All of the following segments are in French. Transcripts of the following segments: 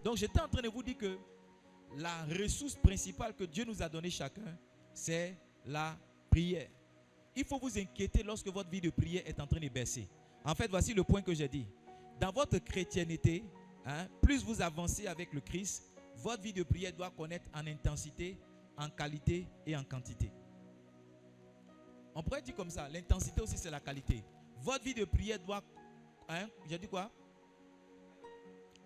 Donc j'étais en train de vous dire que la ressource principale que Dieu nous a donnée chacun, c'est la prière. Il faut vous inquiéter lorsque votre vie de prière est en train de baisser. En fait, voici le point que j'ai dit. Dans votre chrétienté, plus vous avancez avec le Christ, votre vie de prière doit connaître en intensité, en qualité et en quantité. On pourrait dire comme ça, l'intensité aussi c'est la qualité. Votre vie de prière doit, j'ai dit quoi?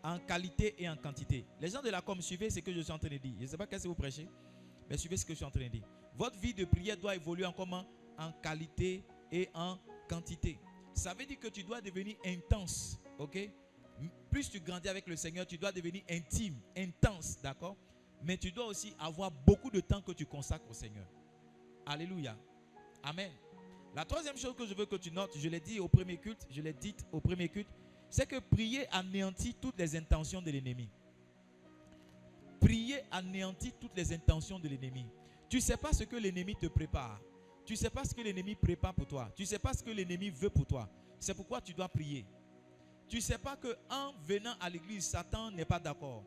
En qualité et en quantité. Les gens de la com, suivez ce que je suis en train de dire. Je ne sais pas qu'est-ce que vous prêchez, mais suivez ce que je suis en train de dire. Votre vie de prière doit évoluer en comment? En qualité et en quantité. Ça veut dire que tu dois devenir intense, ok? Plus tu grandis avec le Seigneur, tu dois devenir intime, intense, d'accord? Mais tu dois aussi avoir beaucoup de temps que tu consacres au Seigneur. Alléluia. Amen. La troisième chose que je veux que tu notes, je l'ai dit au premier culte, c'est que prier anéantit toutes les intentions de l'ennemi. Prier anéantit toutes les intentions de l'ennemi. Tu ne sais pas ce que l'ennemi te prépare. Tu ne sais pas ce que l'ennemi prépare pour toi. Tu ne sais pas ce que l'ennemi veut pour toi. C'est pourquoi tu dois prier. Tu ne sais pas qu'en venant à l'église, Satan n'est pas d'accord.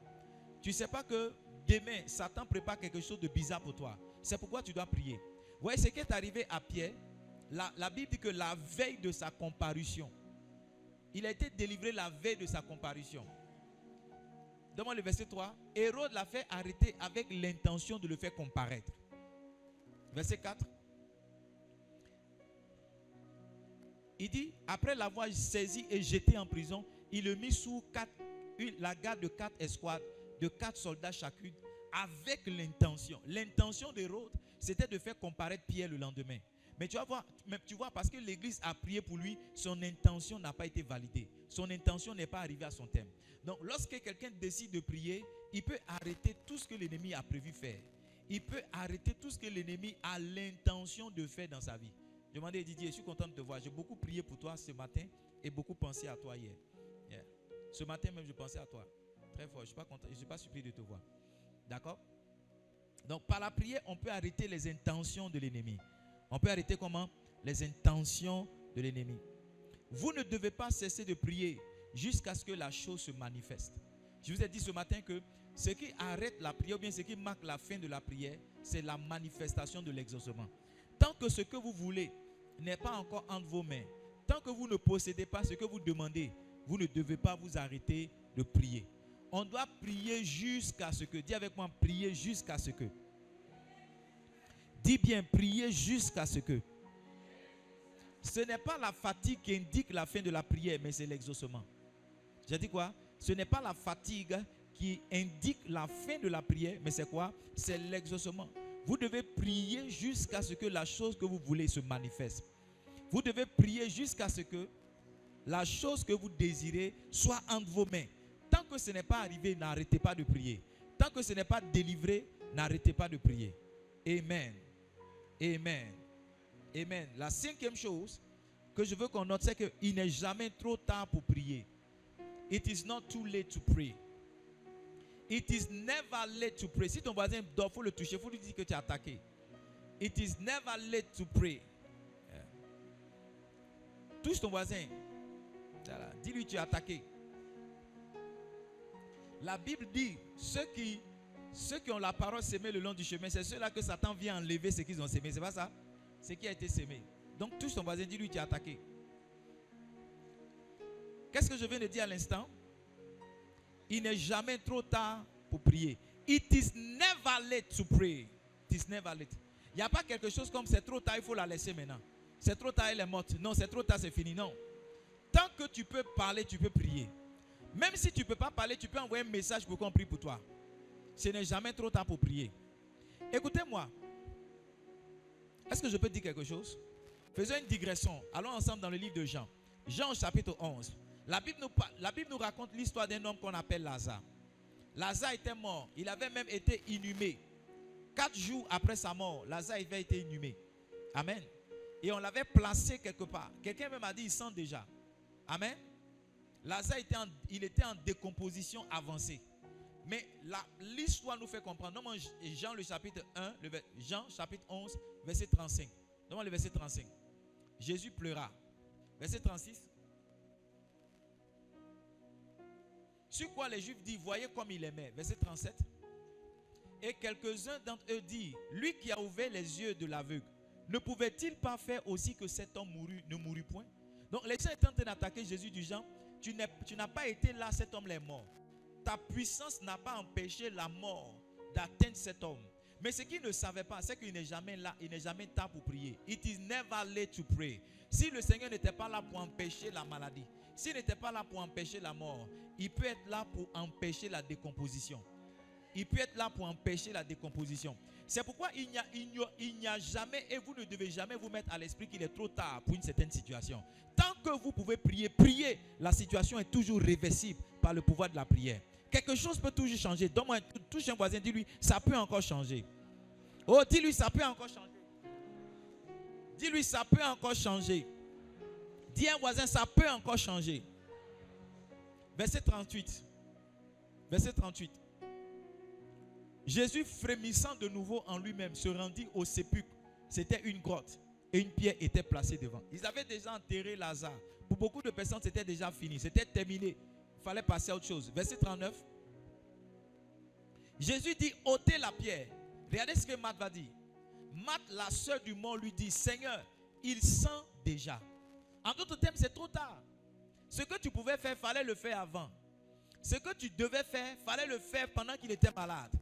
Tu ne sais pas que demain, Satan prépare quelque chose de bizarre pour toi. C'est pourquoi tu dois prier. Vous voyez ce qui est arrivé à Pierre. La Bible dit que la veille de sa comparution, il a été délivré la veille de sa comparution. Demande le verset 3. Hérode l'a fait arrêter avec l'intention de le faire comparaître. Verset 4. Il dit, après l'avoir saisi et jeté en prison, il le mit sous la garde de 4 escouades, de 4 soldats chacune, avec l'intention. L'intention d'Hérode, c'était de faire comparaître Pierre le lendemain. Mais tu vois, parce que l'église a prié pour lui, son intention n'a pas été validée. Son intention n'est pas arrivée à son terme. Donc, lorsque quelqu'un décide de prier, il peut arrêter tout ce que l'ennemi a prévu faire. Il peut arrêter tout ce que l'ennemi a l'intention de faire dans sa vie. Je demandais à Didier, je suis content de te voir. J'ai beaucoup prié pour toi ce matin et beaucoup pensé à toi hier. Yeah. Ce matin même, je pensais à toi. Très fort. Je ne suis pas content, je ne suis pas surpris de te voir. D'accord? Donc, par la prière, on peut arrêter les intentions de l'ennemi. On peut arrêter comment? Les intentions de l'ennemi. Vous ne devez pas cesser de prier jusqu'à ce que la chose se manifeste. Je vous ai dit ce matin que ce qui arrête la prière ou bien ce qui marque la fin de la prière, c'est la manifestation de l'exaucement. Tant que ce que vous voulez n'est pas encore entre vos mains, tant que vous ne possédez pas ce que vous demandez, vous ne devez pas vous arrêter de prier. On doit prier jusqu'à ce que, dis avec moi, prier jusqu'à ce que. Dis bien, prier jusqu'à ce que. Ce n'est pas la fatigue qui indique la fin de la prière, mais c'est l'exaucement. J'ai dit quoi? Ce n'est pas la fatigue qui indique la fin de la prière, mais c'est quoi? C'est l'exaucement. Vous devez prier jusqu'à ce que la chose que vous voulez se manifeste. Vous devez prier jusqu'à ce que la chose que vous désirez soit entre vos mains. Tant que ce n'est pas arrivé, n'arrêtez pas de prier. Tant que ce n'est pas délivré, n'arrêtez pas de prier. Amen. Amen. Amen. La cinquième chose que je veux qu'on note, c'est qu'il n'est jamais trop tard pour prier. It is not too late to pray. It is never late to pray. Si ton voisin dort, il faut le toucher, il faut lui dire que tu es attaqué. It is never late to pray. Yeah. Touche ton voisin. Voilà. Dis-lui tu es attaqué. La Bible dit, ceux qui ont la parole sémée le long du chemin, c'est ceux-là que Satan vient enlever ce qu'ils ont sémé. C'est pas ça? Ce qui a été sémé. Donc touche ton voisin, dis-lui tu es attaqué. Qu'est-ce que je viens de dire à l'instant? Il n'est jamais trop tard pour prier. It is never late to pray. It is never late. Il n'y a pas quelque chose comme c'est trop tard, il faut la laisser maintenant. C'est trop tard, elle est morte. Non, c'est trop tard, c'est fini. Non. Tant que tu peux parler, tu peux prier. Même si tu ne peux pas parler, tu peux envoyer un message pour qu'on prie pour toi. Ce n'est jamais trop tard pour prier. Écoutez-moi. Est-ce que je peux dire quelque chose? Faisons une digression. Allons ensemble dans le livre de Jean. Jean chapitre 11. La Bible nous raconte l'histoire d'un homme qu'on appelle Lazare. Lazare était mort. Il avait même été inhumé. 4 jours après sa mort, Lazare avait été inhumé. Amen. Et on l'avait placé quelque part. Quelqu'un même a dit, il sent déjà. Amen. Lazare était en décomposition avancée. Mais l'histoire nous fait comprendre. Dans Jean le chapitre 1, Jean chapitre 11, verset 35. Dans le verset 35. Jésus pleura. Verset 36. Sur quoi les Juifs disent, voyez comme il aimait. Verset 37. Et quelques-uns d'entre eux disent, lui qui a ouvert les yeux de l'aveugle, ne pouvait-il pas faire aussi que cet homme ne mourut point? Donc les gens étaient en train d'attaquer Jésus du genre, tu n'as pas été là, cet homme est mort. Ta puissance n'a pas empêché la mort d'atteindre cet homme. Mais ce qu'il ne savait pas, c'est qu'il n'est jamais là, il n'est jamais tard pour prier. It is never late to pray. Si le Seigneur n'était pas là pour empêcher la maladie, s'il n'était pas là pour empêcher la mort, il peut être là pour empêcher la décomposition. Il peut être là pour empêcher la décomposition. C'est pourquoi il n'y a jamais, et vous ne devez jamais vous mettre à l'esprit qu'il est trop tard pour une certaine situation. Tant que vous pouvez prier, priez, la situation est toujours réversible par le pouvoir de la prière. Quelque chose peut toujours changer. Donne-moi, touche un voisin, dis-lui, ça peut encore changer. Oh, dis-lui, ça peut encore changer. Dis-lui, ça peut encore changer. Dis à un voisin, ça peut encore changer. Verset 38. Verset 38. Jésus, frémissant de nouveau en lui-même, se rendit au sépulcre. C'était une grotte et une pierre était placée devant. Ils avaient déjà enterré Lazare. Pour beaucoup de personnes, c'était déjà fini. C'était terminé. Il fallait passer à autre chose. Verset 39. Jésus dit, ôtez la pierre. Regardez ce que Marthe va dire. Marthe, la sœur du mort, lui dit, Seigneur, il sent déjà. En d'autres termes, c'est trop tard. Ce que tu pouvais faire, il fallait le faire avant. Ce que tu devais faire, il fallait le faire pendant qu'il était malade.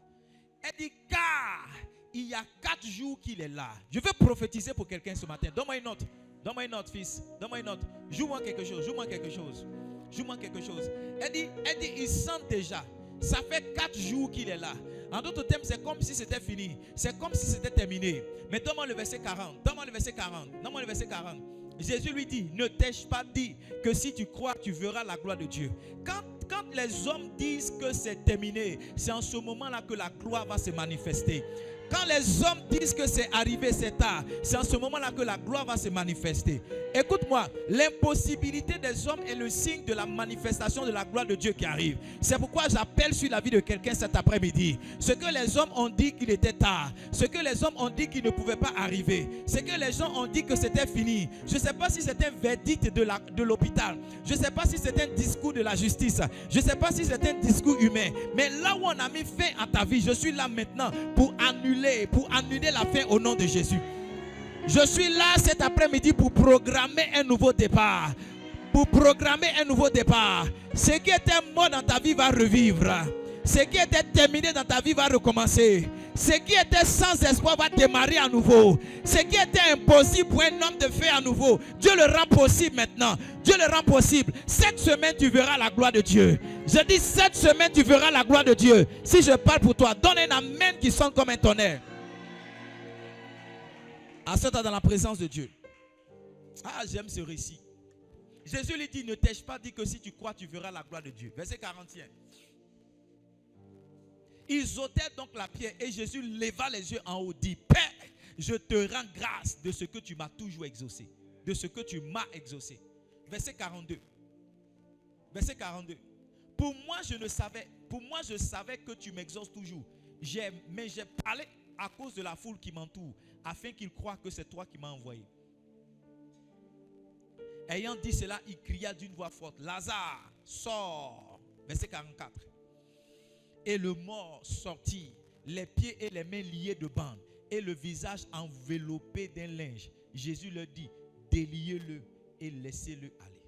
Elle dit, car il y a 4 jours qu'il est là. Je veux prophétiser pour quelqu'un ce matin. Donne-moi une note. Donne-moi une note, fils. Donne-moi une note. Joue-moi quelque chose. Joue-moi quelque chose. Joue-moi quelque chose. Elle dit, il sent déjà. Ça fait 4 jours qu'il est là. En d'autres termes, c'est comme si c'était fini. C'est comme si c'était terminé. Mais donne-moi le verset 40. Donne-moi le verset 40. Donne-moi le verset 40. Jésus lui dit, ne t'ai-je pas dit que si tu crois, tu verras la gloire de Dieu. Quand les hommes disent que c'est terminé, c'est en ce moment-là que la gloire va se manifester. Quand les hommes disent que c'est arrivé, c'est tard, c'est en ce moment-là que la gloire va se manifester. Écoute-moi, l'impossibilité des hommes est le signe de la manifestation de la gloire de Dieu qui arrive. C'est pourquoi j'appelle sur la vie de quelqu'un cet après-midi. Ce que les hommes ont dit qu'il était tard, ce que les hommes ont dit qu'il ne pouvait pas arriver, ce que les gens ont dit que c'était fini. Je ne sais pas si c'est un verdict de l'hôpital, je ne sais pas si c'est un discours de la justice, je ne sais pas si c'est un discours humain, mais là où on a mis fin à ta vie, je suis là maintenant pour annuler la fin au nom de Jésus. Je suis là cet après-midi pour programmer un nouveau départ. Pour programmer un nouveau départ. Ce qui était mort dans ta vie va revivre. Ce qui était terminé dans ta vie va recommencer. Ce qui était sans espoir va démarrer à nouveau. Ce qui était impossible pour un homme de faire à nouveau, Dieu le rend possible maintenant. Dieu le rend possible. Cette semaine, tu verras la gloire de Dieu. Je dis cette semaine, tu verras la gloire de Dieu. Si je parle pour toi, donne un amen qui sonne comme un tonnerre. Assois-toi dans la présence de Dieu. Ah, j'aime ce récit. Jésus lui dit, ne t'ai-je pas dit que si tu crois, tu verras la gloire de Dieu. Verset 41. Ils ôtèrent donc la pierre et Jésus leva les yeux en haut, dit, Père, je te rends grâce de ce que tu m'as toujours exaucé. De ce que tu m'as exaucé. Verset 42. Verset 42. Pour moi, je savais que tu m'exauces toujours. Mais j'ai parlé à cause de la foule qui m'entoure, afin qu'ils croient que c'est toi qui m'as envoyé. Ayant dit cela, il cria d'une voix forte, Lazare, sors. Verset 44. Et le mort sortit, les pieds et les mains liés de bandes, et le visage enveloppé d'un linge. Jésus leur dit, déliez-le et laissez-le aller.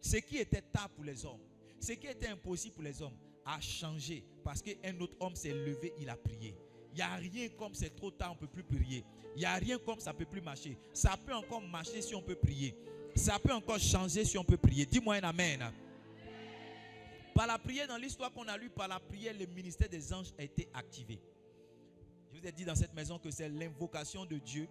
Ce qui était tard pour les hommes, ce qui était impossible pour les hommes, a changé parce qu'un autre homme s'est levé, il a prié. Il n'y a rien comme c'est trop tard, on ne peut plus prier. Il n'y a rien comme ça ne peut plus marcher. Ça peut encore marcher si on peut prier. Ça peut encore changer si on peut prier. Dis-moi un amen. Par la prière, dans l'histoire qu'on a lue, par la prière, le ministère des anges a été activé. Je vous ai dit dans cette maison que c'est l'invocation de Dieu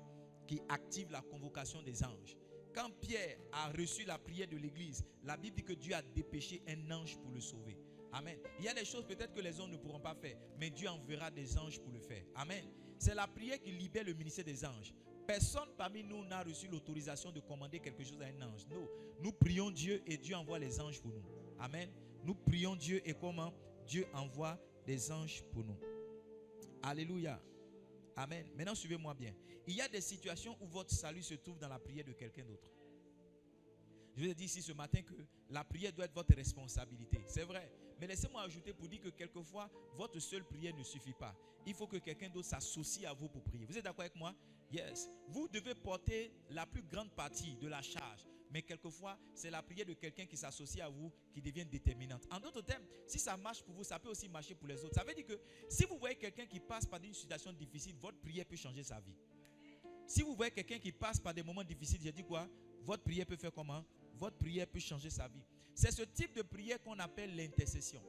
qui active la convocation des anges. Quand Pierre a reçu la prière de l'église, la Bible dit que Dieu a dépêché un ange pour le sauver. Amen. Il y a des choses peut-être que les hommes ne pourront pas faire, mais Dieu enverra des anges pour le faire. Amen. C'est la prière qui libère le ministère des anges. Personne parmi nous n'a reçu l'autorisation de commander quelque chose à un ange. Non. Nous prions Dieu et Dieu envoie les anges pour nous. Amen. Nous prions Dieu et comment Dieu envoie des anges pour nous. Alléluia. Amen. Maintenant, suivez-moi bien. Il y a des situations où votre salut se trouve dans la prière de quelqu'un d'autre. Je vous ai dit ici ce matin que la prière doit être votre responsabilité. C'est vrai. Mais laissez-moi ajouter pour dire que quelquefois, votre seule prière ne suffit pas. Il faut que quelqu'un d'autre s'associe à vous pour prier. Vous êtes d'accord avec moi? Yes. Vous devez porter la plus grande partie de la charge. Mais quelquefois, c'est la prière de quelqu'un qui s'associe à vous qui devient déterminante. En d'autres termes, si ça marche pour vous, ça peut aussi marcher pour les autres. Ça veut dire que si vous voyez quelqu'un qui passe par une situation difficile, votre prière peut changer sa vie. Si vous voyez quelqu'un qui passe par des moments difficiles, j'ai dit quoi? Votre prière peut faire comment? Votre prière peut changer sa vie. C'est ce type de prière qu'on appelle l'intercession.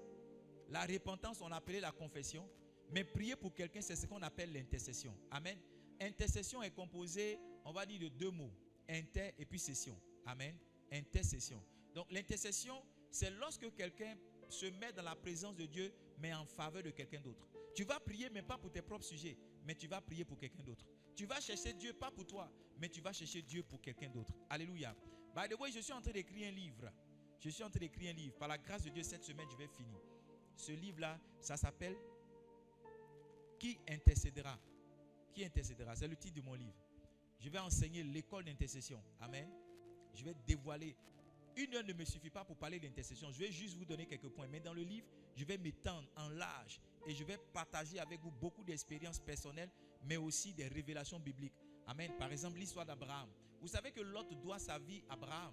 La repentance, on appelait la confession. Mais prier pour quelqu'un, c'est ce qu'on appelle l'intercession. Amen. Intercession est composée, on va dire, de deux mots. Inter et puis cession. Amen. Intercession. Donc l'intercession, c'est lorsque quelqu'un se met dans la présence de Dieu, mais en faveur de quelqu'un d'autre. Tu vas prier, mais pas pour tes propres sujets, mais tu vas prier pour quelqu'un d'autre. Tu vas chercher Dieu, pas pour toi, mais tu vas chercher Dieu pour quelqu'un d'autre. Alléluia. By the way, je suis en train d'écrire un livre. Je suis en train d'écrire un livre. Par la grâce de Dieu, cette semaine, je vais finir. Ce livre-là, ça s'appelle Qui intercédera? Qui intercédera? C'est le titre de mon livre. Je vais enseigner l'école d'intercession. Amen. Je vais dévoiler. Une heure ne me suffit pas pour parler d'intercession. Je vais juste vous donner quelques points. Mais dans le livre, je vais m'étendre en large. Et je vais partager avec vous beaucoup d'expériences personnelles, mais aussi des révélations bibliques. Amen. Par exemple, l'histoire d'Abraham. Vous savez que Lot doit sa vie à Abraham.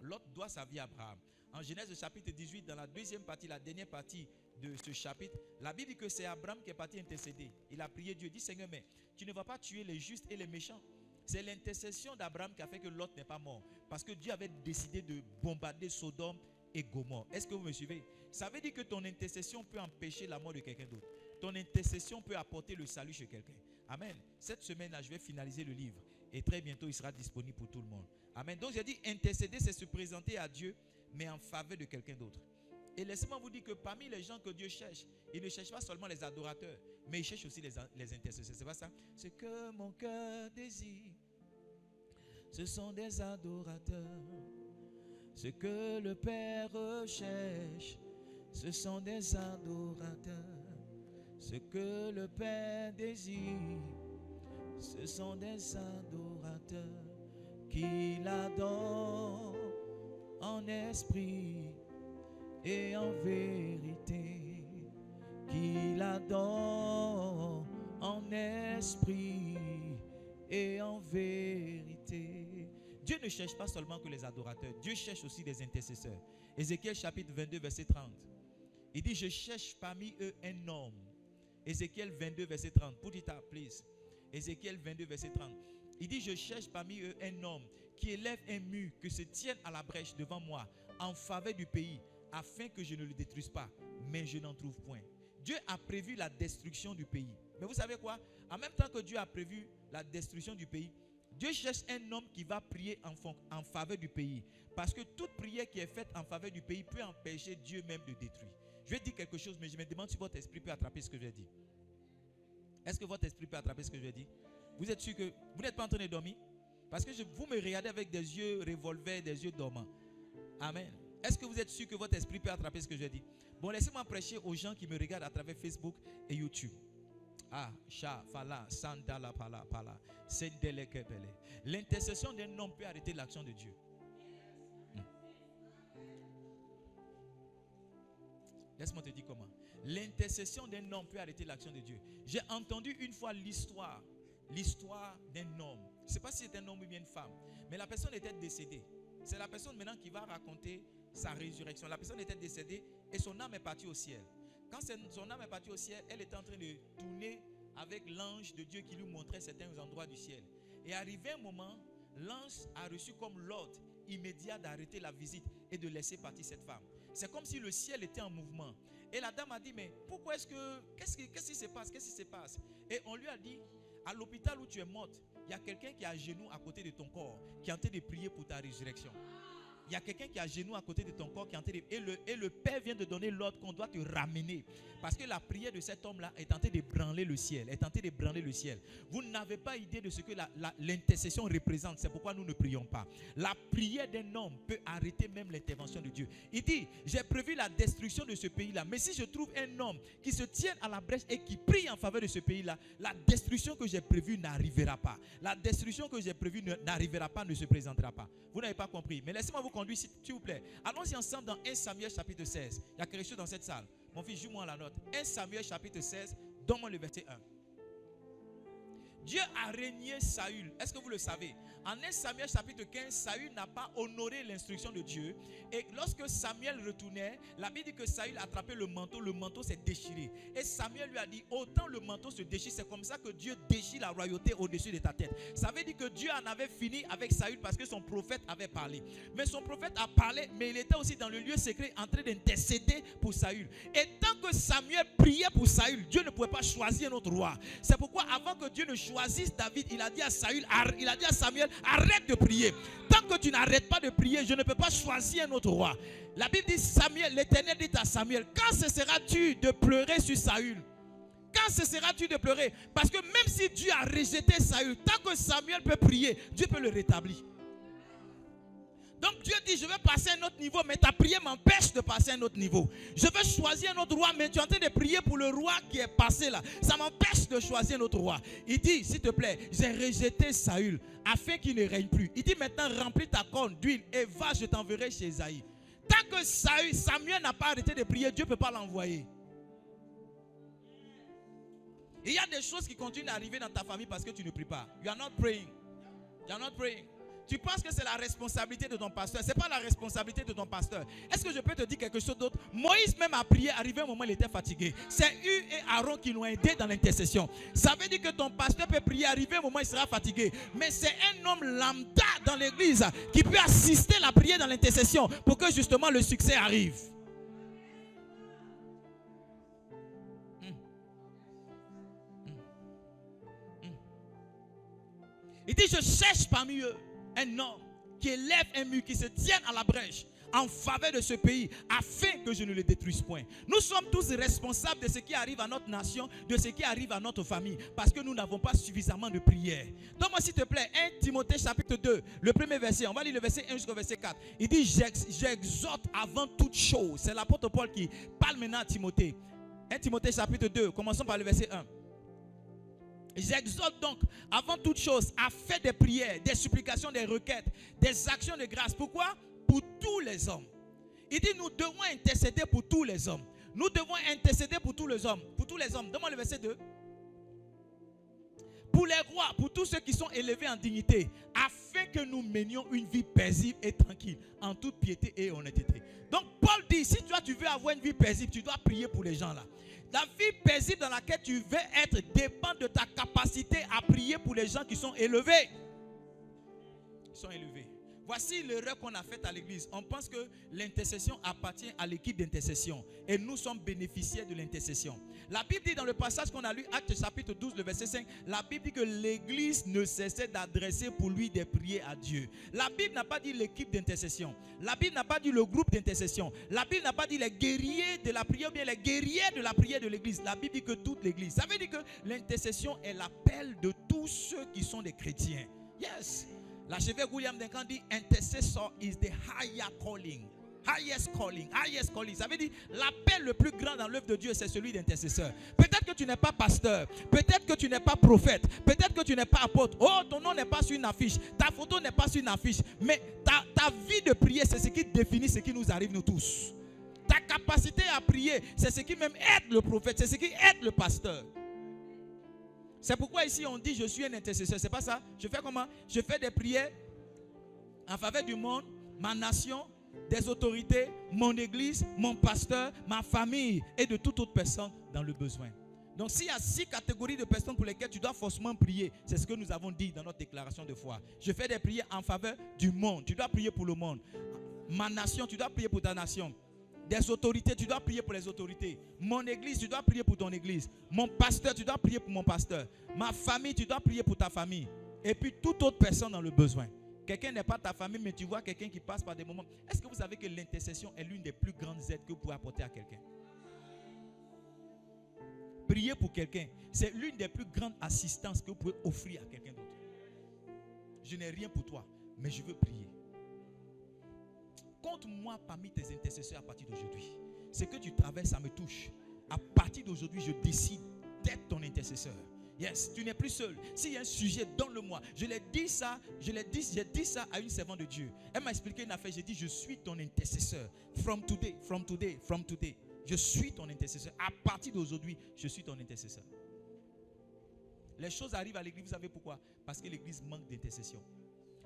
Lot doit sa vie à Abraham. En Genèse chapitre 18, dans la deuxième partie, la dernière partie de ce chapitre, la Bible dit que c'est Abraham qui est parti intercéder. Il a prié Dieu. Il dit, Seigneur, mais tu ne vas pas tuer les justes et les méchants. C'est l'intercession d'Abraham qui a fait que Lot n'est pas mort. Parce que Dieu avait décidé de bombarder Sodome et Gomorrhe. Est-ce que vous me suivez? Ça veut dire que ton intercession peut empêcher la mort de quelqu'un d'autre. Ton intercession peut apporter le salut chez quelqu'un. Amen. Cette semaine-là, je vais finaliser le livre. Et très bientôt, il sera disponible pour tout le monde. Amen. Donc, j'ai dit, intercéder, c'est se présenter à Dieu, mais en faveur de quelqu'un d'autre. Et laissez-moi vous dire que parmi les gens que Dieu cherche, il ne cherche pas seulement les adorateurs, mais il cherche aussi les intercesseurs. C'est pas ça? Ce que mon cœur désire, ce sont des adorateurs. Ce que le Père recherche, ce sont des adorateurs. Ce que le Père désire, ce sont des adorateurs qui l'adorent en esprit et en vérité, qui l'adorent en esprit et en vérité. Dieu ne cherche pas seulement que les adorateurs, Dieu cherche aussi des intercesseurs. Ézéchiel chapitre 22 verset 30. Il dit, je cherche parmi eux un homme. Ézéchiel 22 verset 30. Put it up, please. Ézéchiel 22 verset 30. Il dit, je cherche parmi eux un homme qui élève un mur, que se tienne à la brèche devant moi, en faveur du pays, afin que je ne le détruise pas. Mais je n'en trouve point. Dieu a prévu la destruction du pays. Mais vous savez quoi? En même temps que Dieu a prévu la destruction du pays, Dieu cherche un homme qui va prier en faveur du pays. Parce que toute prière qui est faite en faveur du pays peut empêcher Dieu même de détruire. Je vais dire quelque chose, mais je me demande si votre esprit peut attraper ce que je vais dire. Est-ce que votre esprit peut attraper ce que je vais dire? Vous êtes sûr que vous n'êtes pas en train de dormir? Parce que vous me regardez avec des yeux revolver, des yeux dormants. Amen. Est-ce que vous êtes sûr que votre esprit peut attraper ce que je vais dire? Bon, laissez-moi prêcher aux gens qui me regardent à travers Facebook et YouTube. Ah, Sha, Fala, Sandala, Pala, Pala, Sendele, Kebele. L'intercession d'un homme peut arrêter l'action de Dieu. Laisse-moi te dire comment. L'intercession d'un homme peut arrêter l'action de Dieu. J'ai entendu une fois l'histoire d'un homme. Je ne sais pas si c'est un homme ou bien une femme, mais la personne était décédée. C'est la personne maintenant qui va raconter sa résurrection. La personne était décédée et son âme est partie au ciel. Quand son âme est partie au ciel, elle était en train de tourner avec l'ange de Dieu qui lui montrait certains endroits du ciel. Et arrivé un moment, l'ange a reçu comme l'ordre immédiat d'arrêter la visite et de laisser partir cette femme. C'est comme si le ciel était en mouvement. Et la dame a dit, mais pourquoi qu'est-ce qui se passe? Qu'est-ce qui se passe? Et on lui a dit, à l'hôpital où tu es morte, il y a quelqu'un qui est à genoux à côté de ton corps, qui est en train de prier pour ta résurrection. Il y a quelqu'un qui est à genoux à côté de ton corps qui est en train de... Et le Père vient de donner l'ordre qu'on doit te ramener. Parce que la prière de cet homme-là est en train de branler le ciel. Est en train de branler le ciel. Vous n'avez pas idée de ce que l'intercession représente. C'est pourquoi nous ne prions pas. La prière d'un homme peut arrêter même l'intervention de Dieu. Il dit, j'ai prévu la destruction de ce pays-là. Mais si je trouve un homme qui se tient à la brèche et qui prie en faveur de ce pays-là, la destruction que j'ai prévue n'arrivera pas. La destruction que j'ai prévue n'arrivera pas, ne se présentera pas. Vous n'avez pas compris. Mais laissez-moi vous conduire, s'il vous plaît. Allons-y ensemble dans 1 Samuel chapitre 16. Il y a quelque chose dans cette salle. Mon fils, joue-moi la note. 1 Samuel chapitre 16, donne-moi le verset 1. Dieu a régné Saül. Est-ce que vous le savez? En 1 Samuel chapitre 15, Saül n'a pas honoré l'instruction de Dieu. Et lorsque Samuel retournait, la Bible dit que Saül a attrapé le manteau s'est déchiré. Et Samuel lui a dit, autant le manteau se déchire, c'est comme ça que Dieu déchire la royauté au-dessus de ta tête. Ça veut dire que Dieu en avait fini avec Saül parce que son prophète avait parlé. Mais son prophète a parlé, mais il était aussi dans le lieu secret en train d'intercéder pour Saül. Et tant que Samuel priait pour Saül, Dieu ne pouvait pas choisir un autre roi. C'est pourquoi avant que Dieu ne choisisse David, il a dit à Samuel, arrête de prier. Tant que tu n'arrêtes pas de prier, je ne peux pas choisir un autre roi. La Bible dit, Samuel, l'Éternel dit à Samuel, quand cesseras-tu de pleurer sur Saül? Quand cesseras-tu de pleurer? Parce que même si Dieu a rejeté Saül, tant que Samuel peut prier, Dieu peut le rétablir. Donc Dieu dit, je vais passer à un autre niveau, mais ta prière m'empêche de passer à un autre niveau. Je vais choisir un autre roi, mais tu es en train de prier pour le roi qui est passé là. Ça m'empêche de choisir un autre roi. Il dit, s'il te plaît, j'ai rejeté Saül afin qu'il ne règne plus. Il dit maintenant, remplis ta corne d'huile et va, je t'enverrai chez Isaïe. Tant que Samuel n'a pas arrêté de prier, Dieu ne peut pas l'envoyer. Il y a des choses qui continuent d'arriver dans ta famille parce que tu ne pries pas. You are not praying. You are not praying. Tu penses que c'est la responsabilité de ton pasteur. Ce n'est pas la responsabilité de ton pasteur. Est-ce que je peux te dire quelque chose d'autre? Moïse même a prié, arrivé un moment il était fatigué. C'est Hur et Aaron qui l'ont aidé dans l'intercession. Ça veut dire que ton pasteur peut prier, arrivé un moment il sera fatigué. Mais c'est un homme lambda dans l'église qui peut assister la prière dans l'intercession pour que justement le succès arrive. Il dit, je cherche parmi eux un homme qui élève un mur, qui se tienne à la brèche en faveur de ce pays, afin que je ne le détruise point. Nous sommes tous responsables de ce qui arrive à notre nation, de ce qui arrive à notre famille, parce que nous n'avons pas suffisamment de prière. Donne-moi s'il te plaît 1 Timothée chapitre 2, le premier verset. On va lire le verset 1 jusqu'au verset 4. Il dit, j'exhorte avant toute chose. C'est l'apôtre Paul qui parle maintenant à Timothée. 1 Timothée chapitre 2, commençons par le verset 1. J'exhorte donc avant toute chose à faire des prières, des supplications, des requêtes, des actions de grâce. Pourquoi? Pour tous les hommes. Il dit nous devons intercéder pour tous les hommes. Nous devons intercéder pour tous les hommes. Pour tous les hommes. Donne-moi le verset 2. Pour les rois, pour tous ceux qui sont élevés en dignité, afin que nous menions une vie paisible et tranquille, en toute piété et honnêteté. Donc Paul dit, si toi tu veux avoir une vie paisible, tu dois prier pour les gens là. La vie paisible dans laquelle tu veux être dépend de ta capacité à prier pour les gens qui sont élevés. Ils sont élevés. Voici l'erreur qu'on a faite à l'église. On pense que l'intercession appartient à l'équipe d'intercession. Et nous sommes bénéficiaires de l'intercession. La Bible dit dans le passage qu'on a lu, Actes chapitre 12, le verset 5, la Bible dit que l'église ne cessait d'adresser pour lui des prières à Dieu. La Bible n'a pas dit l'équipe d'intercession. La Bible n'a pas dit le groupe d'intercession. La Bible n'a pas dit les guerriers de la prière ou bien les guerriers de la prière de l'église. La Bible dit que toute l'église. Ça veut dire que l'intercession est l'appel de tous ceux qui sont des chrétiens. Yes. L'archevêque William Duncan dit intercessor is the higher calling. Highest calling, highest calling. Ça veut dire l'appel le plus grand dans l'œuvre de Dieu, c'est celui d'intercesseur. Peut-être que tu n'es pas pasteur, peut-être que tu n'es pas prophète, peut-être que tu n'es pas apôtre. Oh, ton nom n'est pas sur une affiche, ta photo n'est pas sur une affiche. Mais ta vie de prière, c'est ce qui définit ce qui nous arrive nous tous. Ta capacité à prier, c'est ce qui même aide le prophète, c'est ce qui aide le pasteur. C'est pourquoi ici on dit je suis un intercesseur. C'est pas ça. Je fais comment? Je fais des prières en faveur du monde, ma nation, des autorités, mon église, mon pasteur, ma famille et de toute autre personne dans le besoin. Donc s'il y a 6 catégories de personnes pour lesquelles tu dois forcément prier, c'est ce que nous avons dit dans notre déclaration de foi. Je fais des prières en faveur du monde. Tu dois prier pour le monde. Ma nation, tu dois prier pour ta nation. Des autorités, tu dois prier pour les autorités. Mon église, tu dois prier pour ton église. Mon pasteur, tu dois prier pour mon pasteur. Ma famille, tu dois prier pour ta famille. Et puis toute autre personne dans le besoin. Quelqu'un n'est pas ta famille, mais tu vois quelqu'un qui passe par des moments. Est-ce que vous savez que l'intercession est l'une des plus grandes aides que vous pouvez apporter à quelqu'un? Prier pour quelqu'un, c'est l'une des plus grandes assistances que vous pouvez offrir à quelqu'un d'autre. Je n'ai rien pour toi, mais je veux prier. Compte-moi parmi tes intercesseurs à partir d'aujourd'hui. Ce que tu traverses, ça me touche. À partir d'aujourd'hui, je décide d'être ton intercesseur. Il Yes, tu n'es plus seul. S'il y a un sujet, donne-le-moi. J'ai dit ça à une servante de Dieu. Elle m'a expliqué une affaire. J'ai dit, je suis ton intercesseur. From today. Je suis ton intercesseur. À partir d'aujourd'hui, je suis ton intercesseur. Les choses arrivent à l'église, vous savez pourquoi? Parce que l'église manque d'intercession.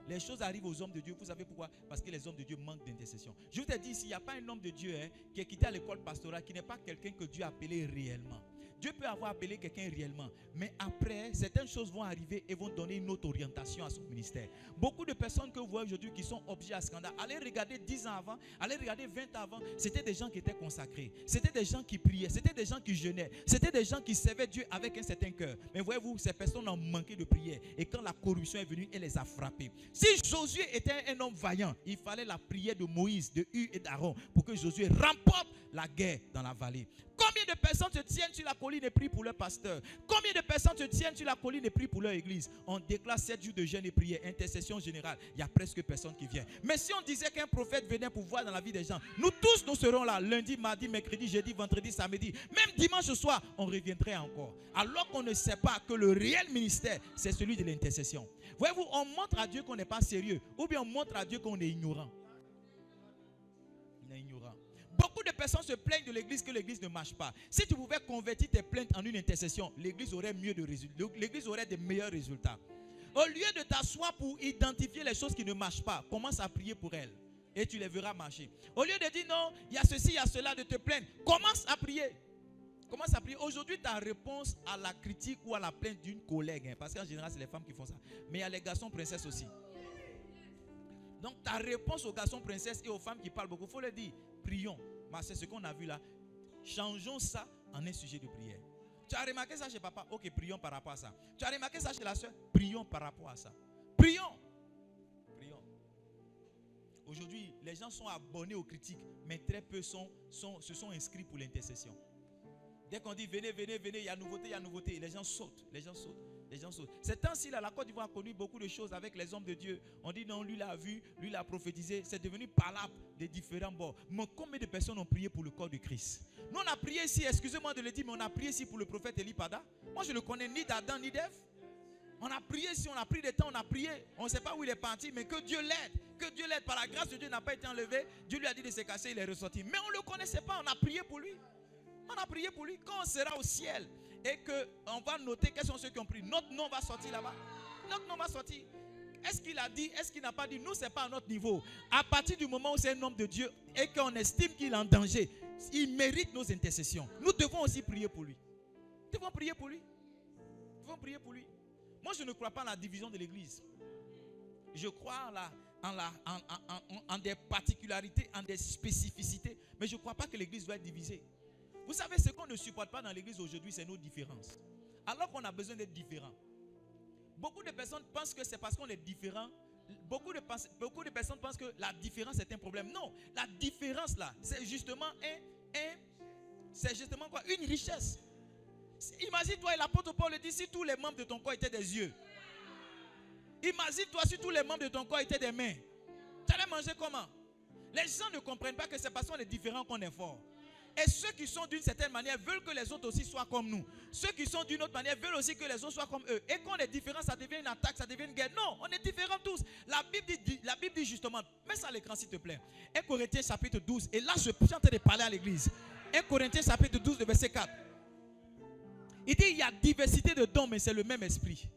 Les choses arrivent aux hommes de Dieu, vous savez pourquoi? Parce que les hommes de Dieu manquent d'intercession. Je vous ai dit, s'il n'y a pas un homme de Dieu qui est quitté à l'école pastorale, qui n'est pas quelqu'un que Dieu a appelé réellement. Dieu peut avoir appelé quelqu'un réellement, mais après, certaines choses vont arriver et vont donner une autre orientation à son ministère. Beaucoup de personnes que vous voyez aujourd'hui qui sont objets à scandale, allez regarder 10 ans avant, allez regarder 20 ans avant, c'était des gens qui étaient consacrés, c'était des gens qui priaient, c'était des gens qui jeûnaient, c'était des gens qui servaient Dieu avec un certain cœur. Mais voyez-vous, ces personnes ont manqué de prière et quand la corruption est venue, elle les a frappés. Si Josué était un homme vaillant, il fallait la prière de Moïse, de Hur et d'Aaron pour que Josué remporte la guerre dans la vallée. Combien de personnes se tiennent sur la colline et prient pour leur pasteur? Combien de personnes se tiennent sur la colline et prient pour leur église? On déclare 7 jours de jeûne et prière, intercession générale. Il n'y a presque personne qui vient. Mais si on disait qu'un prophète venait pour voir dans la vie des gens, nous tous nous serons là, lundi, mardi, mercredi, jeudi, vendredi, samedi. Même dimanche soir, on reviendrait encore. Alors qu'on ne sait pas que le réel ministère, c'est celui de l'intercession. Voyez-vous, on montre à Dieu qu'on n'est pas sérieux. Ou bien on montre à Dieu qu'on est ignorant. On est ignorant. Beaucoup de personnes se plaignent de l'église que l'église ne marche pas. Si tu pouvais convertir tes plaintes en une intercession, l'église aurait mieux de résultats. L'église aurait de meilleurs résultats. Au lieu de t'asseoir pour identifier les choses qui ne marchent pas, commence à prier pour elles et tu les verras marcher. Au lieu de dire non, il y a ceci, il y a cela, de te plaindre, commence à prier. Commence à prier. Aujourd'hui, ta réponse à la critique ou à la plainte d'une collègue, parce qu'en général, c'est les femmes qui font ça. Mais il y a les garçons princesses aussi. Donc, ta réponse aux garçons princesses et aux femmes qui parlent beaucoup, il faut le dire. Prions. C'est ce qu'on a vu là. Changeons ça en un sujet de prière. Tu as remarqué ça chez papa? Ok, prions par rapport à ça. Tu as remarqué ça chez la soeur? Prions par rapport à ça. Prions. Prions. Aujourd'hui, les gens sont abonnés aux critiques, mais très peu se sont inscrits pour l'intercession. Dès qu'on dit venez, venez, venez, il y a nouveauté, les gens sautent. Ces temps-ci, la Côte d'Ivoire a connu beaucoup de choses avec les hommes de Dieu. On dit non, lui l'a vu, lui l'a prophétisé. C'est devenu parlable des différents bords. Mais combien de personnes ont prié pour le corps de Christ? Nous, on a prié ici, excusez-moi de le dire, mais on a prié ici pour le prophète Eli Pada. Moi, je ne le connais ni d'Adam ni d'Ève. On a prié ici, on a pris des temps, on a prié. On ne sait pas où il est parti, mais que Dieu l'aide. Que Dieu l'aide. Par la grâce de Dieu, n'a pas été enlevé. Dieu lui a dit de se casser, il est ressorti. Mais on ne le connaissait pas, on a prié pour lui. On a prié pour lui. Quand on sera au ciel et qu'on va noter quels sont ceux qui ont prié, notre nom va sortir là-bas. Notre nom va sortir. Est-ce qu'il a dit, est-ce qu'il n'a pas dit? Nous, ce n'est pas à notre niveau. À partir du moment où c'est un homme de Dieu et qu'on estime qu'il est en danger, il mérite nos intercessions. Nous devons aussi prier pour lui. Nous devons prier pour lui. Nous devons prier pour lui. Moi, je ne crois pas en la division de l'église. Je crois en des particularités, en des spécificités. Mais je ne crois pas que l'église doit être divisée. Vous savez, ce qu'on ne supporte pas dans l'église aujourd'hui, c'est nos différences. Alors qu'on a besoin d'être différents. Beaucoup de personnes pensent que c'est parce qu'on est différent. Beaucoup de personnes pensent que la différence est un problème. Non, la différence là, c'est justement quoi? Une richesse. Imagine-toi, et l'apôtre Paul dit, si tous les membres de ton corps étaient des yeux. Imagine-toi si tous les membres de ton corps étaient des mains. Tu allais manger comment? Les gens ne comprennent pas que c'est parce qu'on est différent qu'on est fort. Et ceux qui sont d'une certaine manière veulent que les autres aussi soient comme nous. Ceux qui sont d'une autre manière veulent aussi que les autres soient comme eux. Et quand on est différent, ça devient une attaque, ça devient une guerre. Non, on est différents tous. La Bible dit justement, mets ça à l'écran s'il te plaît. 1 Corinthiens chapitre 12. Et là, je suis en train de parler à l'église. 1 Corinthiens chapitre 12, verset 4. Il dit, il y a diversité de dons, mais c'est le même esprit.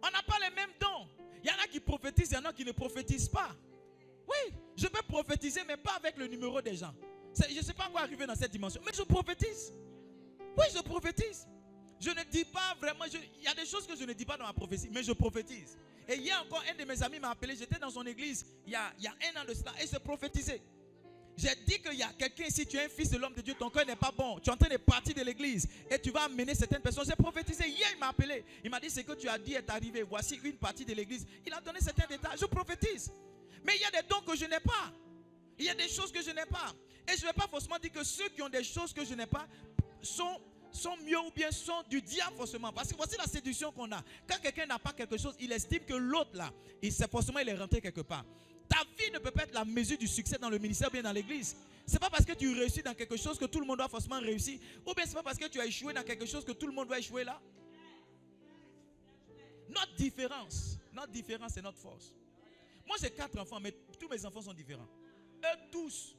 On n'a pas les mêmes dons. Il y en a qui prophétisent, il y en a qui ne prophétisent pas. Oui, je peux prophétiser, mais pas avec le numéro des gens. Je ne sais pas quoi arriver dans cette dimension, mais je prophétise. Oui, je prophétise. Je ne dis pas vraiment, il y a des choses que je ne dis pas dans ma prophétie, mais je prophétise. Et hier encore, un de mes amis m'a appelé, j'étais dans son église, il y a 1 an de cela, et je prophétisais. J'ai dit qu'il y a quelqu'un ici, tu es un fils de l'homme de Dieu, ton cœur n'est pas bon, tu es en train de partir de l'église, et tu vas amener certaines personnes. J'ai prophétisé, hier il m'a appelé, il m'a dit ce que tu as dit est arrivé, voici une partie de l'église. Il a donné certains détails, je prophétise. Mais il y a des dons que je n'ai pas. Il y a des choses que je n'ai pas. Et je ne vais pas forcément dire que ceux qui ont des choses que je n'ai pas sont mieux ou bien sont du diable forcément. Parce que voici la séduction qu'on a. Quand quelqu'un n'a pas quelque chose, il estime que l'autre là, forcément il est rentré quelque part. Ta vie ne peut pas être la mesure du succès dans le ministère ou bien dans l'église. Ce n'est pas parce que tu réussis dans quelque chose que tout le monde doit forcément réussir. Ou bien ce n'est pas parce que tu as échoué dans quelque chose que tout le monde doit échouer là. Notre différence est notre force. Moi, j'ai 4 enfants, mais tous mes enfants sont différents. Eux tous.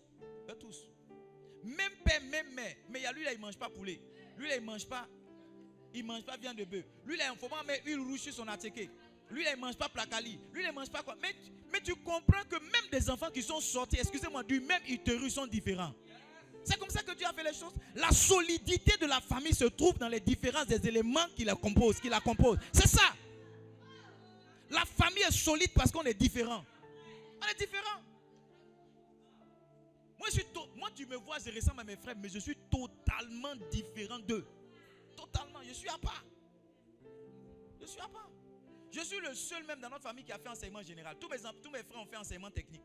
Même père, même mère. Mais il y a lui là, il ne mange pas poulet. Lui là, il ne mange pas viande de bœuf. Lui là, il faut pas mettre huile rouge sur son attiqué. Lui là, il ne mange pas placali. Lui là, il ne mange pas quoi. Mais tu comprends que même des enfants qui sont sortis, excusez-moi, du même utérus sont différents. C'est comme ça que Dieu a fait les choses. La solidité de la famille se trouve dans les différences des éléments qui la composent. C'est ça. La famille est solide parce qu'on est différent. On est différent. Moi, tu me vois, je ressemble à mes frères, mais je suis totalement différent d'eux. Totalement. Je suis à part. Je suis le seul même dans notre famille qui a fait enseignement général. Tous mes frères ont fait enseignement technique.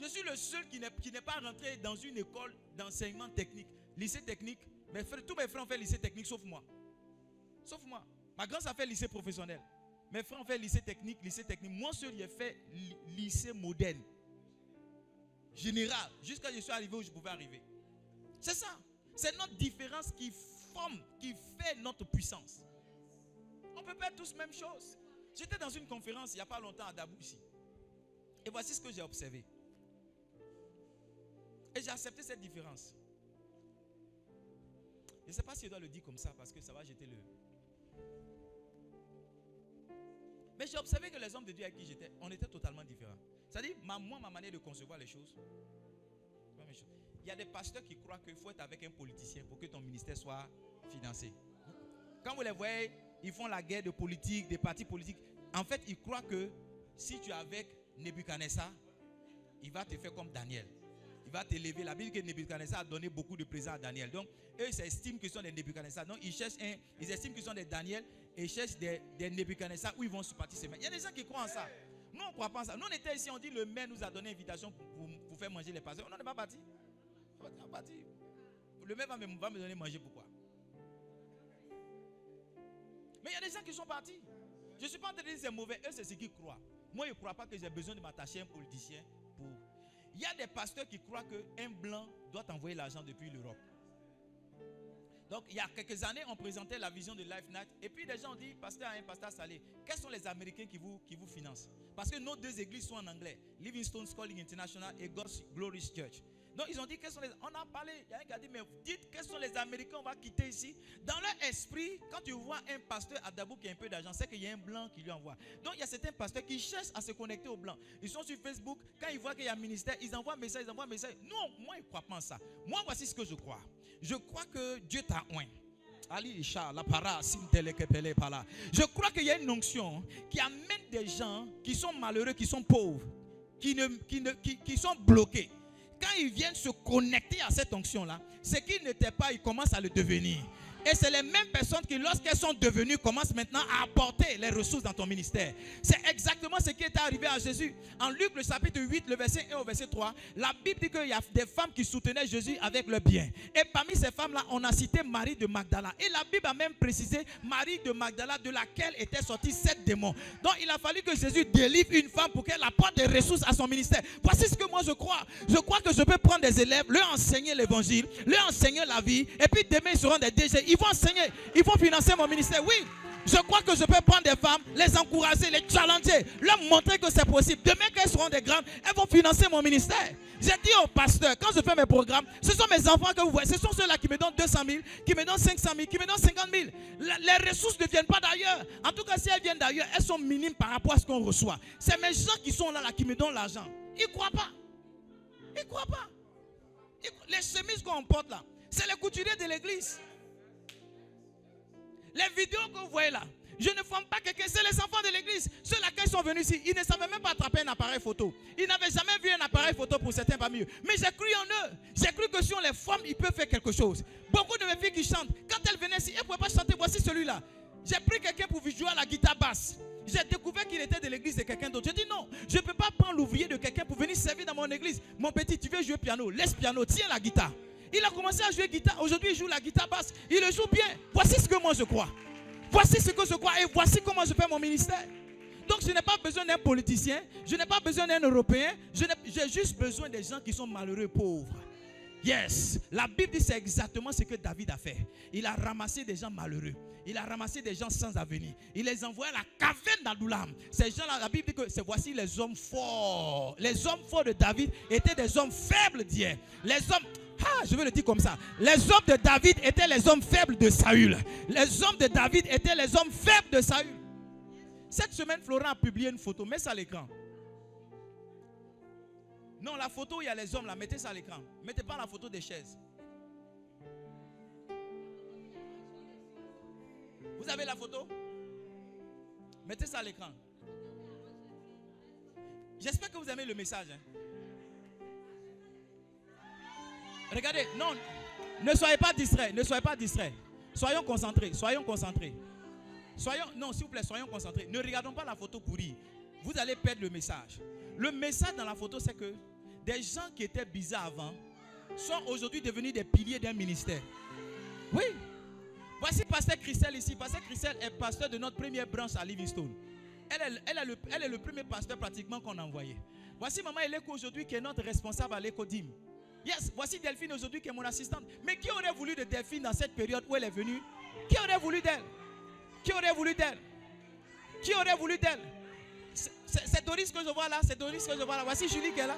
Je suis le seul qui n'est pas rentré dans une école d'enseignement technique. Lycée technique. Tous mes frères ont fait lycée technique sauf moi. Ma grande a fait lycée professionnel. Mes frères ont fait lycée technique. Moi seul, j'ai fait lycée moderne. Général. Jusqu'à ce que je suis arrivé où je pouvais arriver. C'est ça. C'est notre différence qui fait notre puissance. On ne peut pas être tous même chose. J'étais dans une conférence il n'y a pas longtemps à Dabou ici. Et voici ce que j'ai observé. Et j'ai accepté cette différence. Je ne sais pas si je dois le dire comme ça parce que ça va jeter le... Mais j'ai observé que les hommes de Dieu avec qui j'étais, on était totalement différents. C'est-à-dire, ma manière de concevoir les choses. Il y a des pasteurs qui croient qu'il faut être avec un politicien pour que ton ministère soit financé. Quand vous les voyez, ils font la guerre de politique, des partis politiques. En fait, ils croient que si tu es avec Nebuchadnezzar, il va te faire comme Daniel. Il va t'élever. La Bible dit que Nebuchadnezzar a donné beaucoup de présents à Daniel. Donc, eux, ils estiment qu'ils sont des Nebuchadnezzar. Donc, ils estiment qu'ils sont des Daniel et ils cherchent des Nebuchadnezzar où ils vont se partir semaine. Il y a des gens qui croient en ça. Nous, on ne croit pas en ça. Nous, on était ici, on dit le maire nous a donné invitation pour faire manger les pasteurs. On n'est pas parti. Le maire va me donner manger pourquoi? Mais il y a des gens qui sont partis. Je ne suis pas en train de dire que c'est mauvais. Eux, c'est ce qu'ils croient. Moi, je ne crois pas que j'ai besoin de m'attacher à un politicien pour... Il y a des pasteurs qui croient qu'un blanc doit envoyer l'argent depuis l'Europe. Donc, il y a quelques années, on présentait la vision de Life Night. Et puis, des gens ont dit, pasteur Salé, quels sont les Américains qui vous financent? Parce que nos 2 églises sont en anglais. Livingstone's Calling International et God's Glorious Church. Donc, ils ont dit, on a parlé. Il y a un qui a dit, mais dites, quels sont les Américains on va quitter ici? Dans leur esprit, quand tu vois un pasteur à Dabou qui a un peu d'argent, c'est qu'il y a un blanc qui lui envoie. Donc, il y a certains pasteurs qui cherchent à se connecter aux blancs. Ils sont sur Facebook. Quand ils voient qu'il y a un ministère, ils envoient un message, Non, moi, je ne crois pas en ça. Moi, voici ce que je crois. Je crois que Dieu t'a oint. Je crois qu'il y a une onction qui amène des gens qui sont malheureux, qui sont pauvres, qui sont bloqués. Quand ils viennent se connecter à cette onction-là, ce qu'ils n'étaient pas, ils commencent à le devenir. Et c'est les mêmes personnes qui, lorsqu'elles sont devenues, commencent maintenant à apporter les ressources dans ton ministère. C'est exactement ce qui est arrivé à Jésus. En Luc, le chapitre 8, le verset 1 au verset 3, la Bible dit qu'il y a des femmes qui soutenaient Jésus avec leurs biens. Et parmi ces femmes-là, on a cité Marie de Magdala. Et la Bible a même précisé Marie de Magdala, de laquelle étaient sortis 7 démons. Donc, il a fallu que Jésus délivre une femme pour qu'elle apporte des ressources à son ministère. Voici ce que moi je crois. Je crois que je peux prendre des élèves, leur enseigner l'évangile, leur enseigner la vie, et puis demain, ils seront des DG. Ils vont enseigner, ils vont financer mon ministère. Oui, je crois que je peux prendre des femmes, les encourager, les challenger, leur montrer que c'est possible. Demain, qu'elles seront des grandes, elles vont financer mon ministère. J'ai dit au pasteur, quand je fais mes programmes, ce sont mes enfants que vous voyez. Ce sont ceux-là qui me donnent 200 000, qui me donnent 500 000, qui me donnent 50 000. Les ressources ne viennent pas d'ailleurs. En tout cas, si elles viennent d'ailleurs, elles sont minimes par rapport à ce qu'on reçoit. C'est mes gens qui sont là qui me donnent l'argent. Ils ne croient pas. Ils ne croient pas. Les chemises qu'on porte là, c'est les couturiers de l'église. Les vidéos que vous voyez là, je ne forme pas quelqu'un, c'est les enfants de l'église. Ceux-là, quand ils sont venus ici, ils ne savaient même pas attraper un appareil photo. Ils n'avaient jamais vu un appareil photo pour certains parmi eux. Mais j'ai cru en eux. J'ai cru que si on les forme, ils peuvent faire quelque chose. Beaucoup de mes filles qui chantent, quand elles venaient ici, elles ne pouvaient pas chanter. Voici celui-là. J'ai pris quelqu'un pour jouer à la guitare basse. J'ai découvert qu'il était de l'église de quelqu'un d'autre. J'ai dit non, je ne peux pas prendre l'ouvrier de quelqu'un pour venir servir dans mon église. Mon petit, tu veux jouer piano, laisse piano, tiens la guitare. Il a commencé à jouer guitare. Aujourd'hui, il joue la guitare basse. Il le joue bien. Voici ce que moi je crois. Voici ce que je crois et voici comment je fais mon ministère. Donc je n'ai pas besoin d'un politicien, je n'ai pas besoin d'un Européen, j'ai juste besoin des gens qui sont malheureux, pauvres. Yes, la Bible dit c'est exactement ce que David a fait. Il a ramassé des gens malheureux. Il a ramassé des gens sans avenir. Il les envoie à la caverne d'Adoulam. Ces gens-là, la Bible dit que voici les hommes forts. Les hommes forts de David étaient des hommes faibles d'hier. Les hommes, je vais le dire comme ça. Les hommes de David étaient les hommes faibles de Saül. Les hommes de David étaient les hommes faibles de Saül. Cette semaine, Florent a publié une photo. Mets ça à l'écran. Non, la photo où il y a les hommes là, mettez ça à l'écran. Mettez pas la photo des chaises. Vous avez la photo? Mettez ça à l'écran. J'espère que vous aimez le message. Hein. Regardez, non, ne soyez pas distraits, ne soyez pas distraits. Soyons concentrés, soyons concentrés. Non, s'il vous plaît, soyons concentrés. Ne regardons pas la photo pour rire. Vous allez perdre le message. Le message dans la photo, c'est que des gens qui étaient bizarres avant sont aujourd'hui devenus des piliers d'un ministère. Oui. Voici Pasteur Christelle ici. Pasteur Christelle est pasteur de notre première branche à Livingstone. Elle est le premier pasteur pratiquement qu'on a envoyé. Voici Maman Eleko aujourd'hui qui est notre responsable à l'Ecodim. Yes, voici Delphine aujourd'hui qui est mon assistante. Mais qui aurait voulu de Delphine dans cette période où elle est venue? Qui aurait voulu d'elle? Qui aurait voulu d'elle? Qui aurait voulu d'elle? C'est Doris que je vois là. C'est Doris que je vois là. Voici Julie qui est là.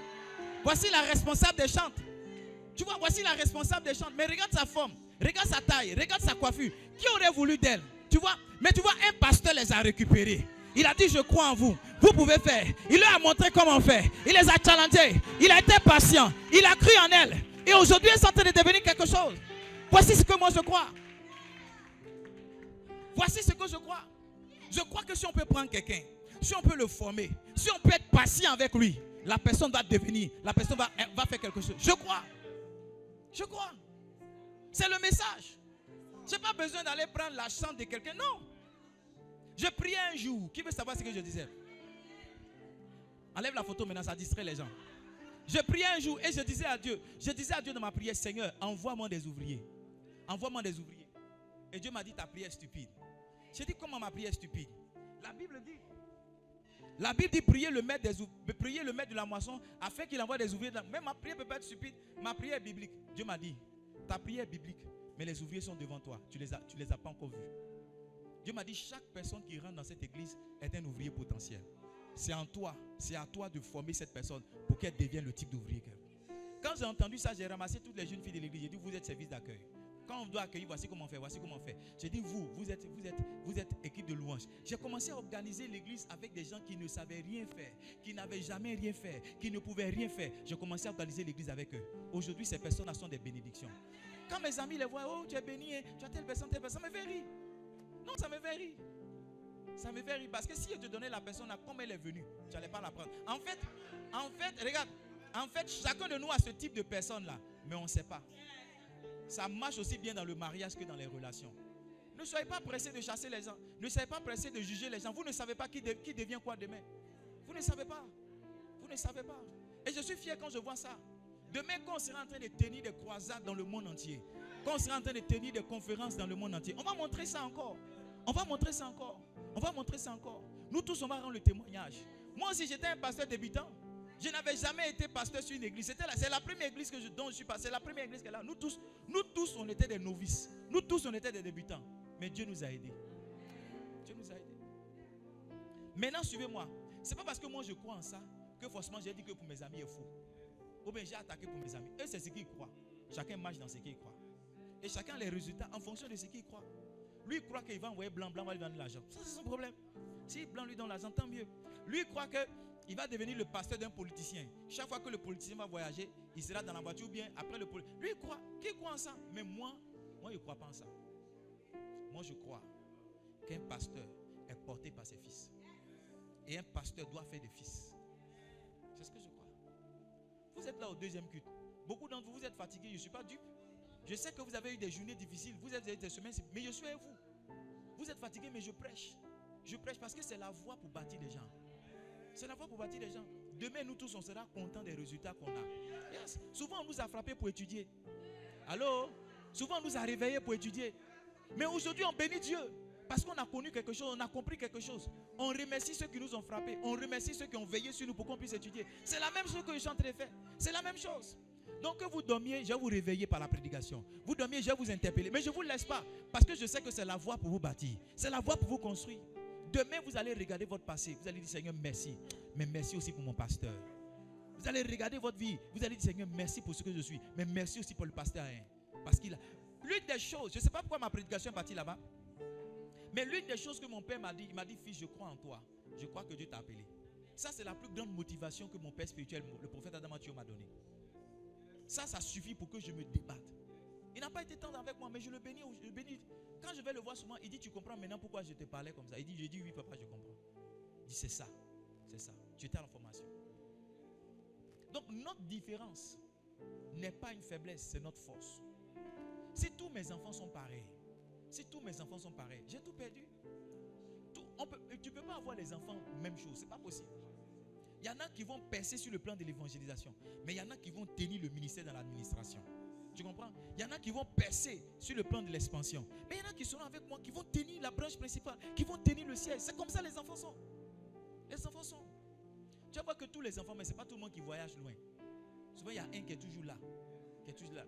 Voici la responsable des chantes. Tu vois, voici la responsable des chantes. Mais regarde sa forme, regarde sa taille, regarde sa coiffure. Qui aurait voulu d'elle? Tu vois, mais tu vois, un pasteur les a récupérés. Il a dit, je crois en vous. Vous pouvez faire. Il leur a montré comment faire. Il les a challengés. Il a été patient. Il a cru en elle. Et aujourd'hui, elle est en train de devenir quelque chose. Voici ce que moi je crois. Voici ce que je crois. Je crois que si on peut prendre quelqu'un, si on peut le former, si on peut être patient avec lui, la personne va devenir, la personne va faire quelque chose. Je crois. Je crois. C'est le message. Je n'ai pas besoin d'aller prendre la chance de quelqu'un. Non. Je priais un jour. Qui veut savoir ce que je disais? Enlève la photo maintenant, ça distrait les gens. Je priais un jour et je disais à Dieu dans ma prière, Seigneur, envoie-moi des ouvriers. Envoie-moi des ouvriers. Et Dieu m'a dit, ta prière est stupide. J'ai dit, comment ma prière est stupide? La Bible dit prier le maître de la moisson afin qu'il envoie des ouvriers. Même ma prière peut pas être stupide. Ma prière est biblique. Dieu m'a dit, ta prière est biblique, mais les ouvriers sont devant toi. Tu les as pas encore vus. Dieu m'a dit, chaque personne qui rentre dans cette église est un ouvrier potentiel. C'est en toi, c'est à toi de former cette personne pour qu'elle devienne le type d'ouvrier qu'elle est. Quand j'ai entendu ça, j'ai ramassé toutes les jeunes filles de l'église. J'ai dit, vous êtes service d'accueil. Quand on doit accueillir, voici comment on fait, voici comment on fait. J'ai dit, vous êtes équipe de louange. J'ai commencé à organiser l'église avec des gens qui ne savaient rien faire, qui n'avaient jamais rien fait, qui ne pouvaient rien faire. J'ai commencé à organiser l'église avec eux. Aujourd'hui, ces personnes sont des bénédictions. Quand mes amis les voient, oh, tu es béni, hein, tu as telle personne, ça me fait rire. Non, ça me fait rire. Ça me fait rire parce que si je te donnais la personne là, comme elle est venue, tu n'allais pas la prendre. En fait, regarde, chacun de nous a ce type de personne là, mais on ne sait pas. Ça marche aussi bien dans le mariage que dans les relations. Ne soyez pas pressés de chasser les gens. Ne soyez pas pressés de juger les gens. Vous ne savez pas qui devient quoi demain. Vous ne savez pas. Vous ne savez pas. Et je suis fier quand je vois ça. Demain, quand on sera en train de tenir des croisades dans le monde entier, quand on sera en train de tenir des conférences dans le monde entier, on va montrer ça encore. On va montrer ça encore. On va montrer ça encore. Nous tous, on va rendre le témoignage. Moi aussi, j'étais un pasteur débutant. Je n'avais jamais été pasteur sur une église. C'est la première église dont je suis passé. C'est la première église qu'elle a. Nous tous, on était des novices. Nous tous, on était des débutants. Mais Dieu nous a aidés. Dieu nous a aidés. Maintenant, suivez-moi. Ce n'est pas parce que moi je crois en ça que forcément j'ai dit que pour mes amis il est faux. Ou bien j'ai attaqué pour mes amis. Eux, c'est ce qu'ils croient. Chacun marche dans ce qu'il croit. Et chacun a les résultats en fonction de ce qu'il croit. Lui, il croit qu'il va envoyer blanc, va lui donner l'argent. Ça, c'est son problème. Si blanc lui donne l'argent, tant mieux. Lui, il croit qu'il va devenir le pasteur d'un politicien. Chaque fois que le politicien va voyager, il sera dans la voiture ou bien après le politicien. Lui, il croit. Qui croit en ça? Mais moi, je ne crois pas en ça. Moi, je crois qu'un pasteur est porté par ses fils. Et un pasteur doit faire des fils. C'est ce que je crois. Vous êtes là au deuxième culte. Beaucoup d'entre vous, vous êtes fatigués. Je ne suis pas dupe. Je sais que vous avez eu des journées difficiles. Vous avez eu des semaines. Mais je suis avec vous. Vous êtes fatigués, mais je prêche. Je prêche parce que c'est la voie pour bâtir les gens. C'est la voie pour bâtir les gens. Demain, nous tous, on sera contents des résultats qu'on a. Yes. Souvent, on nous a frappés pour étudier. Allô? Souvent, on nous a réveillés pour étudier. Mais aujourd'hui, on bénit Dieu. Parce qu'on a connu quelque chose, on a compris quelque chose. On remercie ceux qui nous ont frappés. On remercie ceux qui ont veillé sur nous pour qu'on puisse étudier. C'est la même chose que je suis en train de faire. C'est la même chose. Donc que vous dormiez, je vais vous réveiller par la prédication. Vous dormiez, je vais vous interpeller. Mais je ne vous laisse pas. Parce que je sais que c'est la voie pour vous bâtir. C'est la voie pour vous construire. Demain, vous allez regarder votre passé. Vous allez dire, Seigneur, merci. Mais merci aussi pour mon pasteur. Vous allez regarder votre vie. Vous allez dire, Seigneur, merci pour ce que je suis. Mais merci aussi pour le pasteur. Parce qu'il a... L'une des choses, je ne sais pas pourquoi ma prédication est partie là-bas. Mais l'une des choses que mon père m'a dit, il m'a dit, fils, je crois en toi. Je crois que Dieu t'a appelé. Ça, c'est la plus grande motivation que mon père spirituel, le prophète Adam Mathieu, m'a donné. Ça suffit pour que je me débatte. Il n'a pas été tendre avec moi, mais je le bénis. Quand je vais le voir souvent, il dit, tu comprends maintenant pourquoi je te parlais comme ça. Il dit, je dis, oui papa, je comprends. Il dit, c'est ça. Tu étais en formation. Donc notre différence n'est pas une faiblesse, c'est notre force. Si tous mes enfants sont pareils, j'ai tout perdu. Tu ne peux pas avoir les enfants même chose, c'est pas possible. Il y en a qui vont percer sur le plan de l'évangélisation, mais il y en a qui vont tenir le ministère dans l'administration. Tu comprends? Il y en a qui vont percer sur le plan de l'expansion, mais il y en a qui seront avec moi, qui vont tenir la branche principale, qui vont tenir le ciel. C'est comme ça les enfants sont. Les enfants sont. Tu vas voir que tous les enfants, mais ce n'est pas tout le monde qui voyage loin. Souvent, il y a un qui est toujours là.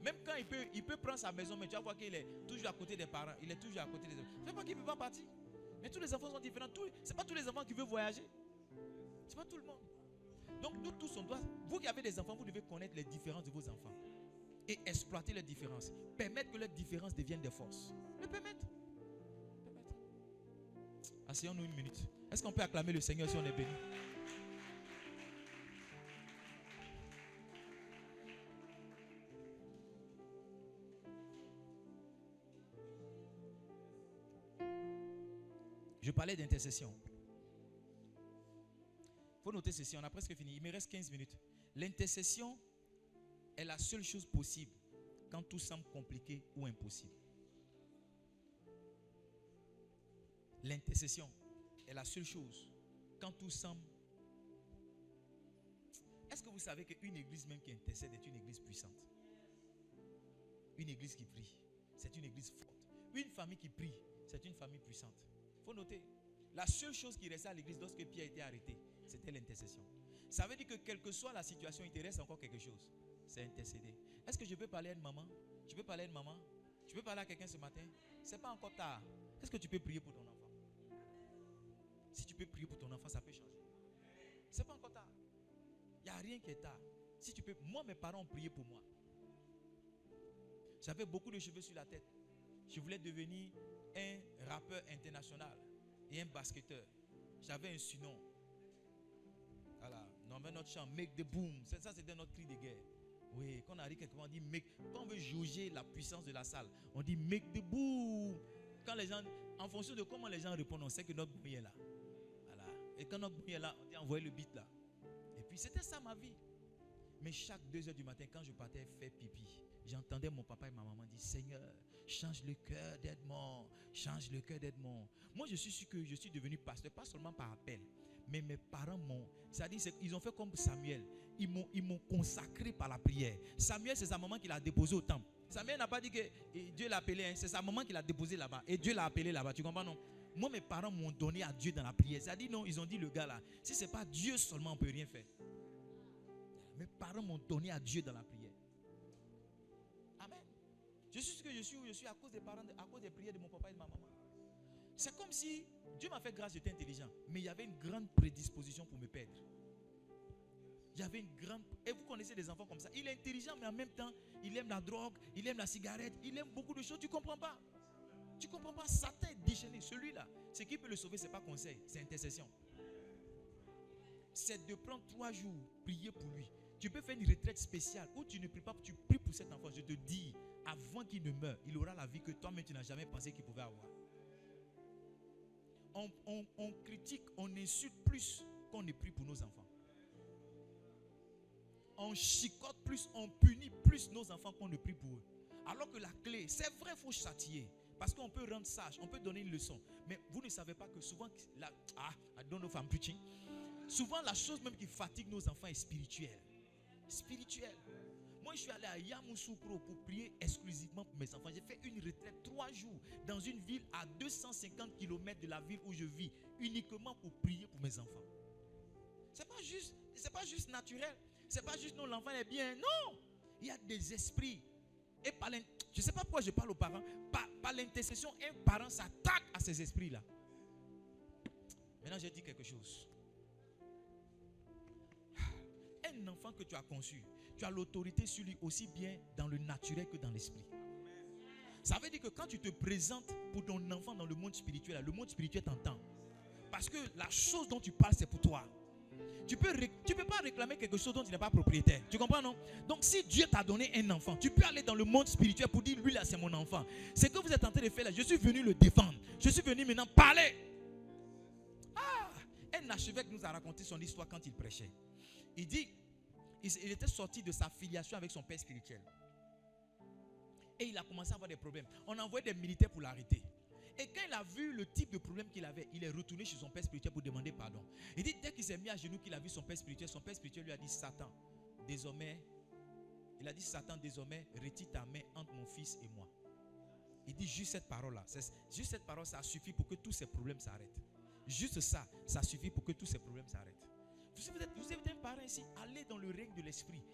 Même quand il peut prendre sa maison, mais tu vas voir qu'il est toujours à côté des parents. Il est toujours à côté des enfants. Tu vas voir qu'il ne peut pas partir. Mais tous les enfants sont différents. Ce n'est pas tous les enfants qui veulent voyager. Ce n'est pas tout le monde. Donc nous tous, on doit, vous qui avez des enfants, vous devez connaître les différences de vos enfants. Et exploiter les différences. Permettre que les différences deviennent des forces. Le permettre. Asseyons-nous une minute. Est-ce qu'on peut acclamer le Seigneur si on est béni? Je parlais d'intercession. Il faut noter ceci, on a presque fini. Il me reste 15 minutes. L'intercession est la seule chose possible quand tout semble compliqué ou impossible. L'intercession est la seule chose quand tout semble. Est-ce que vous savez qu'une église même qui intercède est une église puissante? Une église qui prie, c'est une église forte. Une famille qui prie, c'est une famille puissante. Il faut noter, la seule chose qui restait à l'église lorsque Pierre a été arrêté, c'était l'intercession. Ça veut dire que quelle que soit la situation, il te reste encore quelque chose. C'est intercéder. Est-ce que je peux parler à une maman? Tu peux parler à une maman? Tu peux parler à quelqu'un ce matin? Ce n'est pas encore tard. Est-ce que tu peux prier pour ton enfant? Si tu peux prier pour ton enfant, ça peut changer. Ce n'est pas encore tard. Il n'y a rien qui est tard. Si tu peux, moi, mes parents ont prié pour moi. J'avais beaucoup de cheveux sur la tête. Je voulais devenir un rappeur international et un basketteur. J'avais un surnom. Voilà. Non, mais notre chant, make the boom. Ça, c'était notre cri de guerre. Oui, quand on arrive quelque part, on dit make. Quand on veut jauger la puissance de la salle, on dit make the boom. Quand les gens, en fonction de comment les gens répondent, on sait que notre bruit est là. Voilà. Et quand notre bruit est là, on dit envoyer le beat là. Et puis c'était ça ma vie. Mais chaque 2 heures du matin, quand je partais faire pipi, j'entendais mon papa et ma maman dire, Seigneur, change le cœur d'Edmond. Change le cœur d'Edmond. Moi, je suis sûr que je suis devenu pasteur, pas seulement par appel. Mais mes parents m'ont, c'est-à-dire ils ont fait comme Samuel. Ils m'ont consacré par la prière. Samuel, c'est sa maman qui l'a déposé au temple. Samuel n'a pas dit que Dieu l'a appelé, hein. C'est sa maman qui l'a déposé là-bas. Et Dieu l'a appelé là-bas. Tu comprends, non? Moi, mes parents m'ont donné à Dieu dans la prière. C'est-à-dire, non, ils ont dit, le gars là, si ce n'est pas Dieu seulement, on ne peut rien faire. Mes parents m'ont donné à Dieu dans la prière. Amen. Je suis ce que je suis où je suis à cause des parents, à cause des prières de mon papa et de ma maman. C'est comme si Dieu m'a fait grâce, j'étais intelligent, mais il y avait une grande prédisposition pour me perdre. Il y avait une grande... Et vous connaissez des enfants comme ça. Il est intelligent, mais en même temps, il aime la drogue, il aime la cigarette, il aime beaucoup de choses. Tu ne comprends pas. Tu ne comprends pas. Satan est déchaîné. Celui-là, ce qui peut le sauver, ce n'est pas conseil, c'est intercession. C'est de prendre 3 jours, prier pour lui. Tu peux faire une retraite spéciale où tu ne pries pas, tu pries pour cet enfant. Je te dis, avant qu'il ne meure, il aura la vie que toi-même tu n'as jamais pensé qu'il pouvait avoir. On critique, on insulte plus qu'on ne prie pour nos enfants. On chicote plus, on punit plus nos enfants qu'on ne prie pour eux. Alors que la clé, c'est vrai, il faut châtier. Parce qu'on peut rendre sage, on peut donner une leçon. Mais vous ne savez pas que souvent, I don't know if I'm preaching. Souvent, la chose même qui fatigue nos enfants est spirituelle. Spirituelle. Moi, je suis allé à Yamoussoukro pour prier exclusivement pour mes enfants. J'ai fait une retraite 3 jours dans une ville à 250 km de la ville où je vis, uniquement pour prier pour mes enfants. C'est pas juste naturel. C'est pas juste non, l'enfant est bien. Non! Il y a des esprits. Et je ne sais pas pourquoi je parle aux parents. Par l'intercession, un parent s'attaque à ces esprits-là. Maintenant, j'ai dit quelque chose. Un enfant que tu as conçu, tu as l'autorité sur lui aussi bien dans le naturel que dans l'esprit. Ça veut dire que quand tu te présentes pour ton enfant dans le monde spirituel, le monde spirituel t'entend. Parce que la chose dont tu parles, c'est pour toi. Tu peux pas réclamer quelque chose dont tu n'es pas propriétaire. Tu comprends, non? Donc si Dieu t'a donné un enfant, tu peux aller dans le monde spirituel pour dire, lui là c'est mon enfant. Ce que vous êtes en train de faire là, je suis venu le défendre. Je suis venu maintenant parler. Un archevêque nous a raconté son histoire quand il prêchait. Il dit, il était sorti de sa filiation avec son père spirituel. Et il a commencé à avoir des problèmes. On a envoyé des militaires pour l'arrêter. Et quand il a vu le type de problème qu'il avait, il est retourné chez son père spirituel pour demander pardon. Il dit, dès qu'il s'est mis à genoux, qu'il a vu son père spirituel lui a dit, Satan, désormais, retire ta main entre mon fils et moi. Il dit juste cette parole-là. Juste cette parole, ça suffit pour que tous ces problèmes s'arrêtent. Juste ça, ça suffit pour que tous ces problèmes s'arrêtent. Vous êtes un parent ici, allez dans le règne de l'esprit.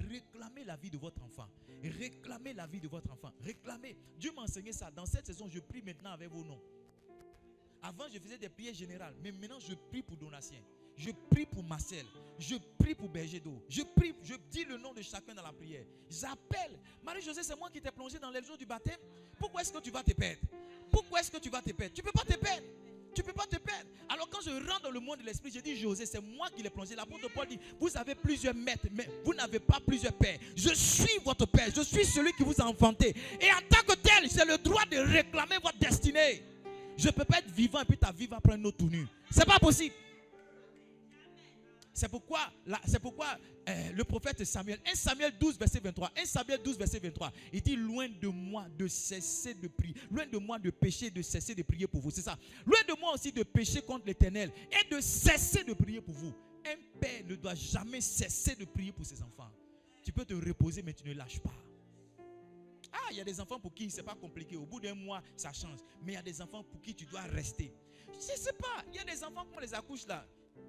Réclamez la vie de votre enfant. Réclamez la vie de votre enfant. Réclamez. Dieu m'a enseigné ça. Dans cette saison, je prie maintenant avec vos noms. Avant, je faisais des prières générales. Mais maintenant, je prie pour Donatien. Je prie pour Marcel. Je prie pour Berger d'eau. Je prie, je dis le nom de chacun dans la prière. J'appelle. Marie-Josée, c'est moi qui t'ai plongé dans les eaux du baptême. Pourquoi est-ce que tu vas te perdre? Pourquoi est-ce que tu vas te perdre? Tu ne peux pas te perdre. Tu ne peux pas te perdre. Alors quand je rentre dans le monde de l'esprit, je dis José, c'est moi qui l'ai plongé. L'apôtre Paul dit, vous avez plusieurs maîtres, mais vous n'avez pas plusieurs pères. Je suis votre père. Je suis celui qui vous a enfanté. Et en tant que tel, j'ai le droit de réclamer votre destinée. Je ne peux pas être vivant et puis ta vie va prendre une autre tournure. Ce n'est pas possible. C'est pourquoi le prophète Samuel, 1 Samuel 12, verset 23, 1 Samuel 12, verset 23, il dit, loin de moi de cesser de prier, loin de moi de pécher, de cesser de prier pour vous. C'est ça. Loin de moi aussi de pécher contre l'Éternel et de cesser de prier pour vous. Un père ne doit jamais cesser de prier pour ses enfants. Tu peux te reposer, mais tu ne lâches pas. Ah, il y a des enfants pour qui ce n'est pas compliqué. Au bout d'un mois, ça change. Mais il y a des enfants pour qui tu dois rester. Je ne sais pas. Il y a des enfants qu'on les accouche là.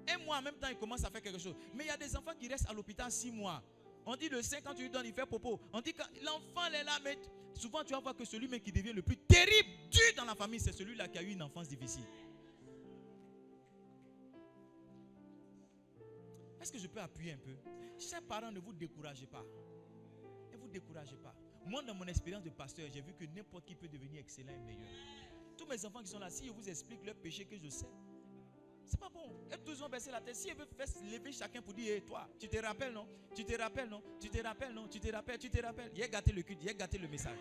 Un mois en même temps, ils commencent à faire quelque chose. Mais il y a des enfants qui restent à l'hôpital 6 mois. On dit le sein, quand tu lui donnes, il fait popo. On dit que l'enfant est là, mais souvent tu vas voir que celui même qui devient le plus terrible, dur dans la famille, c'est celui-là qui a eu une enfance difficile. Est-ce que je peux appuyer un peu? Chers parents, ne vous découragez pas. Ne vous découragez pas. Moi, dans mon expérience de pasteur, j'ai vu que n'importe qui peut devenir excellent et meilleur. Tous mes enfants qui sont là, si je vous explique leur péché que je sais, c'est pas bon. Et tous ont baissé la tête. Si elle veut faire lever chacun pour dire, hey, toi, tu te rappelles, non? Tu te rappelles, non? Tu te rappelles, non? Tu te rappelles, tu te rappelles. Il a gâté le culte, il a gâté le message.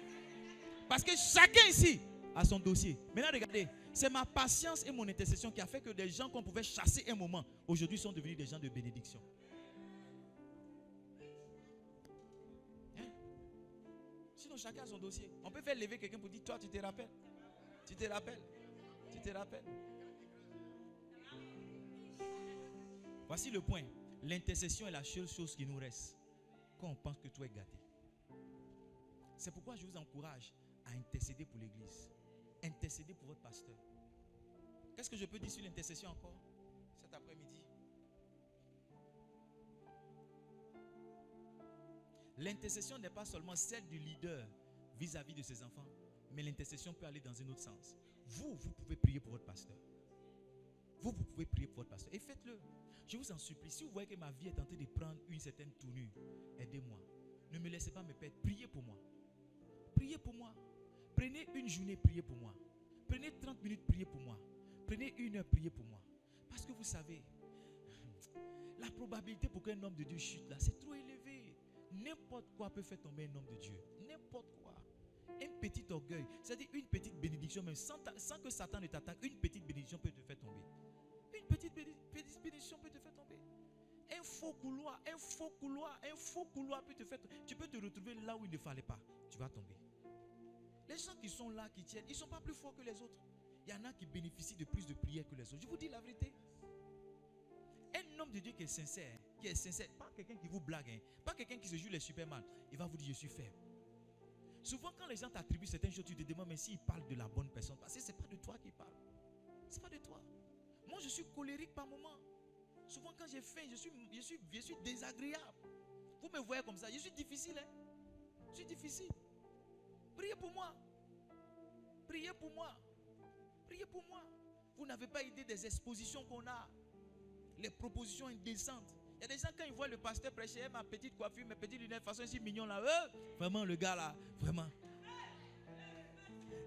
Parce que chacun ici a son dossier. Maintenant, regardez, c'est ma patience et mon intercession qui a fait que des gens qu'on pouvait chasser un moment, aujourd'hui sont devenus des gens de bénédiction. Hein? Sinon, chacun a son dossier. On peut faire lever quelqu'un pour dire, toi, tu te rappelles? Tu te rappelles? Tu te rappelles? Voici le point. L'intercession est la seule chose qui nous reste quand on pense que tout est gâté. C'est pourquoi je vous encourage à intercéder pour l'église. Intercéder pour votre pasteur. Qu'est-ce que je peux dire sur l'intercession encore cet après-midi? L'intercession n'est pas seulement celle du leader vis-à-vis de ses enfants, mais l'intercession peut aller dans un autre sens. Vous pouvez prier pour votre pasteur. Vous pouvez prier pour votre pasteur. Et faites-le. Je vous en supplie. Si vous voyez que ma vie est en train de prendre une certaine tournure, aidez-moi. Ne me laissez pas me perdre. Priez pour moi. Priez pour moi. Prenez une journée, priez pour moi. Prenez 30 minutes, priez pour moi. Prenez 1 heure, priez pour moi. Parce que vous savez, la probabilité pour qu'un homme de Dieu chute là, c'est trop élevé. N'importe quoi peut faire tomber un homme de Dieu. N'importe quoi. Un petit orgueil, c'est-à-dire une petite bénédiction, même sans que Satan ne t'attaque, une petite bénédiction peut te faire tomber. Une petite bénédiction peut te faire tomber. Un faux couloir peut te faire tomber. Tu peux te retrouver là où il ne fallait pas. Tu vas tomber. Les gens qui sont là, qui tiennent, ils ne sont pas plus forts que les autres. Il y en a qui bénéficient de plus de prières que les autres. Je vous dis la vérité. Un homme de Dieu qui est sincère, pas quelqu'un qui vous blague, hein, pas quelqu'un qui se joue les Superman, il va vous dire je suis faible. Souvent quand les gens t'attribuent certaines choses, tu te demandes mais s'ils parlent de la bonne personne, parce que ce n'est pas de toi qu'ils parlent. Ce n'est pas de toi. Moi je suis colérique par moment. Souvent quand j'ai faim, je suis désagréable. Vous me voyez comme ça. Je suis difficile. Hein? Je suis difficile. Priez pour moi. Priez pour moi. Priez pour moi. Vous n'avez pas idée des expositions qu'on a. Les propositions indécentes. Il y a des gens, quand ils voient le pasteur prêcher, ma petite coiffure, mes petites lunettes, façon si mignon là. Vraiment, le gars là, vraiment.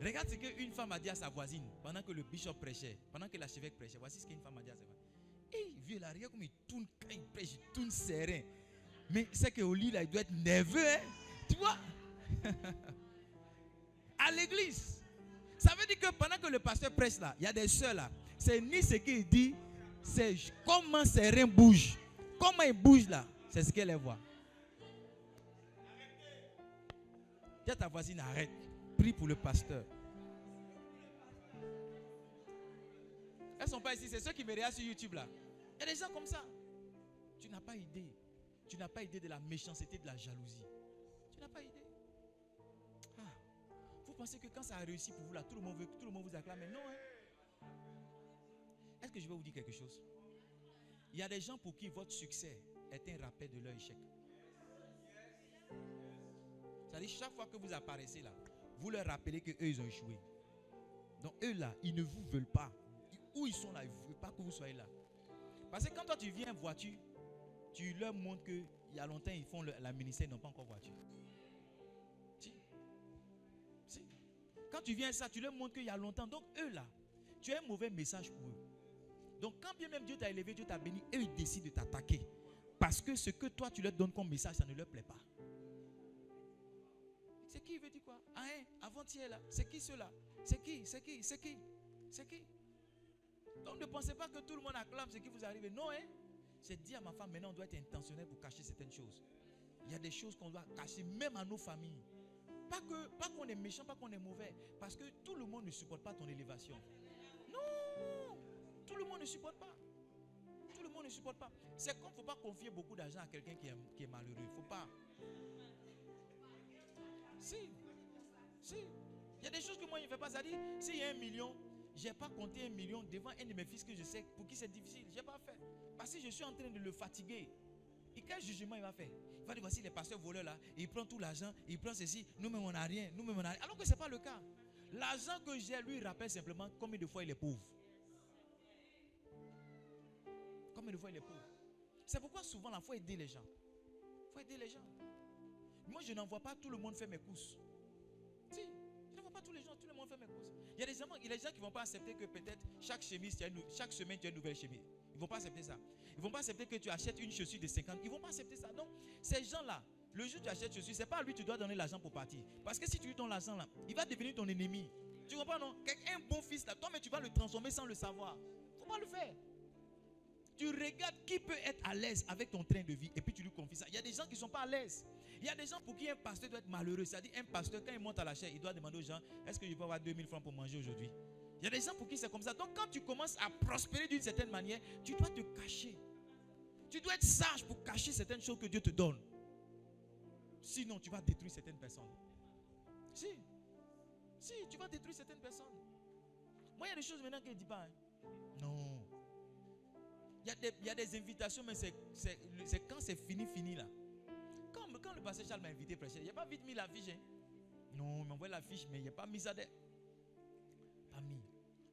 Regarde ce qu'une femme a dit à sa voisine pendant que le bishop prêchait, pendant que l'archevêque prêchait. Voici ce qu'une femme a dit à sa voisine. Hé, vieux là, regarde comme il tourne quand il prêche, il tourne serein. Mais c'est qu'au lit là, il doit être nerveux, hein? Tu vois? À l'église. Ça veut dire que pendant que le pasteur prêche là, il y a des soeurs là. C'est ni ce qu'il dit, c'est comment ses reins bougent. Comment il bouge là, c'est ce qu'elle voit. Dis à ta voisine, arrête. Prie pour le pasteur. Elles ne sont pas ici, c'est ceux qui me regardent sur YouTube là. Il y a des gens comme ça. Tu n'as pas idée. Tu n'as pas idée de la méchanceté, de la jalousie. Tu n'as pas idée. Ah. Vous pensez que quand ça a réussi pour vous là, tout le monde vous acclame. Mais non, hein. Est-ce que je vais vous dire quelque chose? Il y a des gens pour qui votre succès est un rappel de leur échec. C'est-à-dire chaque fois que vous apparaissez là, vous leur rappelez qu'eux ils ont échoué. Donc eux là, ils ne vous veulent pas. Où ils sont là, ils ne veulent pas que vous soyez là. Parce que quand toi tu viens en voiture, tu leur montres qu'il y a longtemps ils font la ministère, ils n'ont pas encore voiture. Si. Quand tu viens ça, tu leur montres qu'il y a longtemps. Donc eux là, tu as un mauvais message pour eux. Donc quand bien même Dieu t'a élevé, Dieu t'a béni, eux ils décident de t'attaquer. Parce que ce que toi tu leur donnes comme message, ça ne leur plaît pas. C'est qui veut dire quoi? Ah hein, avant-hier là, c'est qui ceux-là? C'est qui? Donc ne pensez pas que tout le monde acclame ce qui vous arrive. Non, hein? C'est dire à ma femme, maintenant on doit être intentionnel pour cacher certaines choses. Il y a des choses qu'on doit cacher même à nos familles. Pas qu'on est méchant, pas qu'on est mauvais. Parce que tout le monde ne supporte pas ton élévation. Non! Tout le monde ne supporte pas. Tout le monde ne supporte pas. C'est comme il ne faut pas confier beaucoup d'argent à quelqu'un qui est malheureux. Il ne faut pas. Si. Il y a des choses que moi je ne fais pas. C'est-à-dire, s'il y a 1 million, je n'ai pas compté 1 million devant un de mes fils que je sais pour qui c'est difficile. Je n'ai pas fait. Parce que je suis en train de le fatiguer. Et quel jugement il va faire? Il va dire, voici les pasteurs voleurs là, il prend tout l'argent, il prend ceci, nous-mêmes on n'a rien, Alors que ce n'est pas le cas. L'argent que j'ai lui rappelle simplement combien de fois il est pauvre. Combien de fois il est pauvre. C'est pourquoi souvent il faut aider les gens. Il faut aider les gens. Moi je n'envoie pas tout le monde faire mes courses. Si, je n'envoie pas tout le monde faire mes courses. Il y a des gens qui ne vont pas accepter que peut-être chaque semaine tu as une nouvelle chemise. Ils ne vont pas accepter ça. Ils ne vont pas accepter que tu achètes une chaussure de 50. Ils ne vont pas accepter ça. Donc, ces gens-là, le jour où tu achètes une chaussure, ce n'est pas à lui que tu dois donner l'argent pour partir. Parce que si tu lui donnes l'argent là, il va devenir ton ennemi. Tu comprends, non? Un bon fils là, toi, mais tu vas le transformer sans le savoir. Il ne faut pas le faire. Tu regardes qui peut être à l'aise avec ton train de vie et puis tu lui confies ça. Il y a des gens qui ne sont pas à l'aise. Il y a des gens pour qui un pasteur doit être malheureux. C'est-à-dire un pasteur, quand il monte à la chaire, il doit demander aux gens, est-ce que je peux avoir 2000 francs pour manger aujourd'hui? Il y a des gens pour qui c'est comme ça. Donc quand tu commences à prospérer d'une certaine manière, tu dois te cacher. Tu dois être sage pour cacher certaines choses que Dieu te donne. Sinon, tu vas détruire certaines personnes. Si, tu vas détruire certaines personnes. Moi, il y a des choses maintenant qu'il ne dit pas. Hein. Non. Il y a des invitations, mais c'est quand c'est fini là. Quand le pasteur Charles m'a invité à prêcher, il n'a pas vite mis l'affiche. Hein. Non, il m'a envoyé l'affiche, mais il n'a pas mis ça. Pas mis.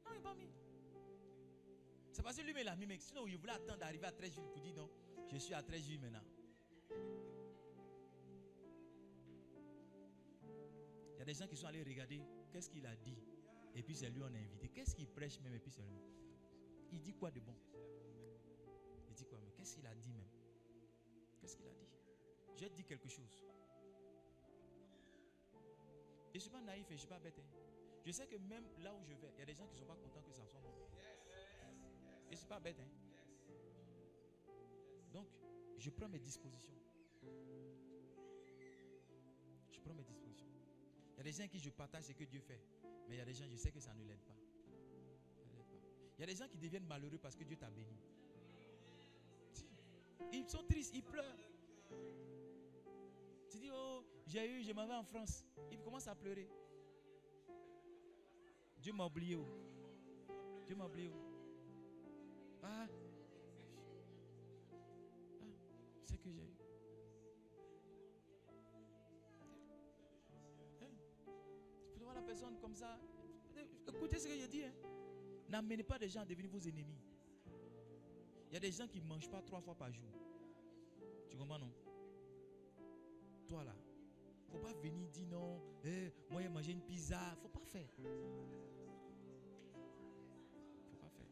Non, il n'a pas mis. C'est parce que lui, il a mis, mais sinon, il voulait attendre d'arriver à 13 juillet pour dire non, je suis à 13 juillet maintenant. Il y a des gens qui sont allés regarder qu'est-ce qu'il a dit. Et puis c'est lui on a invité. Qu'est-ce qu'il prêche même et puis c'est lui. Il dit quoi de bon? Il dit quoi? Mais qu'est-ce qu'il a dit même? Qu'est-ce qu'il a dit? Je vais te dire quelque chose. Je ne suis pas naïf et je ne suis pas bête. Hein. Je sais que même là où je vais, il y a des gens qui ne sont pas contents que ça soit moi. Je ne suis pas bête. Hein. Donc, je prends mes dispositions. Je prends mes dispositions. Il y a des gens qui je partage ce que Dieu fait. Mais il y a des gens, je sais que ça ne l'aide pas. Il y a des gens qui deviennent malheureux parce que Dieu t'a béni. Ils sont tristes, ils pleurent. Tu dis, oh, je m'en vais en France. Ils commencent à pleurer. Dieu m'a oublié. Oh. Dieu m'a oublié. Oh. C'est que j'ai eu. personnes comme ça. Écoutez ce que je dis. Hein. N'amenez pas des gens à devenir vos ennemis. Il y a des gens qui ne mangent pas 3 fois par jour. Tu comprends, non? Toi là, il ne faut pas venir dire non, moi j'ai mangé une pizza. Il ne faut pas faire. Il ne faut pas faire.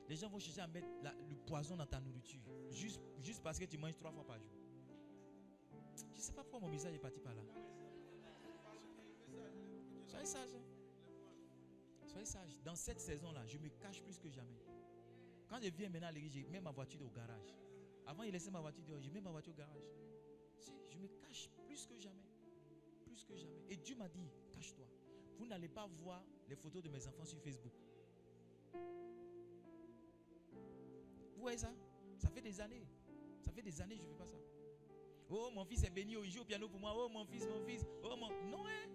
Les gens vont chercher à mettre le poison dans ta nourriture. Juste parce que tu manges 3 fois par jour. Je ne sais pas pourquoi mon message est parti par là. Soyez sage. Hein? Soyez sage. Dans cette saison-là, je me cache plus que jamais. Quand je viens maintenant à l'église, je mets ma voiture au garage. Avant, il laissait ma voiture dehors. Je mets ma voiture au garage. Si, je me cache plus que jamais. Plus que jamais. Et Dieu m'a dit, cache-toi. Vous n'allez pas voir les photos de mes enfants sur Facebook. Vous voyez ça? Ça fait des années. Ça fait des années que je ne fais pas ça. Oh, mon fils est béni, il joue au piano pour moi. Oh, mon fils, mon fils. Oh, mon... Non, hein?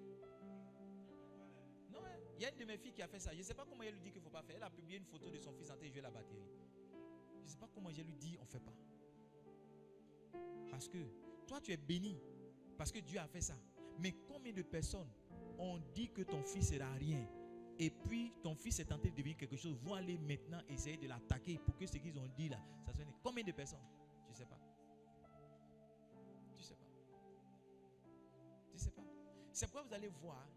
Non, hein? Il y a une de mes filles qui a fait ça. Je ne sais pas comment elle lui dit qu'il ne faut pas faire. Elle a publié une photo de son fils en train de jouer la batterie. Je ne sais pas comment je lui dis, on ne fait pas. Parce que toi, tu es béni. Parce que Dieu a fait ça. Mais combien de personnes ont dit que ton fils sera rien? Et puis, ton fils est tenté de devenir quelque chose. Vont aller maintenant essayer de l'attaquer pour que ce qu'ils ont dit là, ça soit... Combien de personnes? Tu ne sais pas. Tu ne sais pas. Tu ne sais pas. C'est pourquoi vous allez voir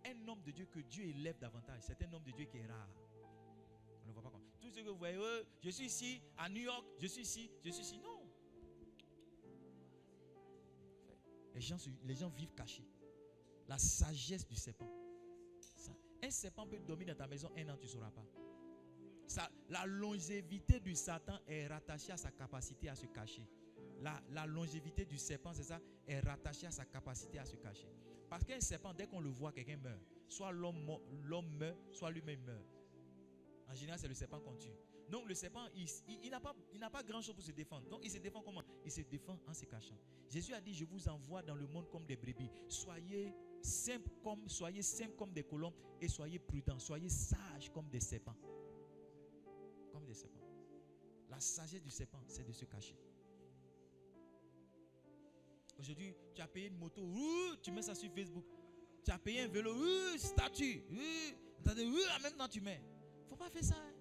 un homme de Dieu que Dieu élève davantage. C'est un homme de Dieu qui est rare. On ne voit pas comme tout ce que vous voyez, je suis ici, à New York, je suis ici, non. Les gens vivent cachés. La sagesse du serpent. Un serpent peut dormir dans ta maison 1 an, tu ne sauras pas. La longévité du Satan est rattachée à sa capacité à se cacher. La longévité du serpent, c'est ça, est rattachée à sa capacité à se cacher. Parce qu'un serpent, dès qu'on le voit, quelqu'un meurt. Soit l'homme meurt, soit lui-même meurt. En général, c'est le serpent qu'on tue. Donc le serpent, il n'a pas grand-chose pour se défendre. Donc il se défend comment? Il se défend en se cachant. Jésus a dit, je vous envoie dans le monde comme des brebis. Soyez simples comme des colombes et soyez prudents. Soyez sages comme des serpents. Comme des serpents. La sagesse du serpent, c'est de se cacher. Aujourd'hui, tu as payé une moto, tu mets ça sur Facebook. Tu as payé un vélo, statue, en même temps tu mets. Il ne faut pas faire ça. Hein.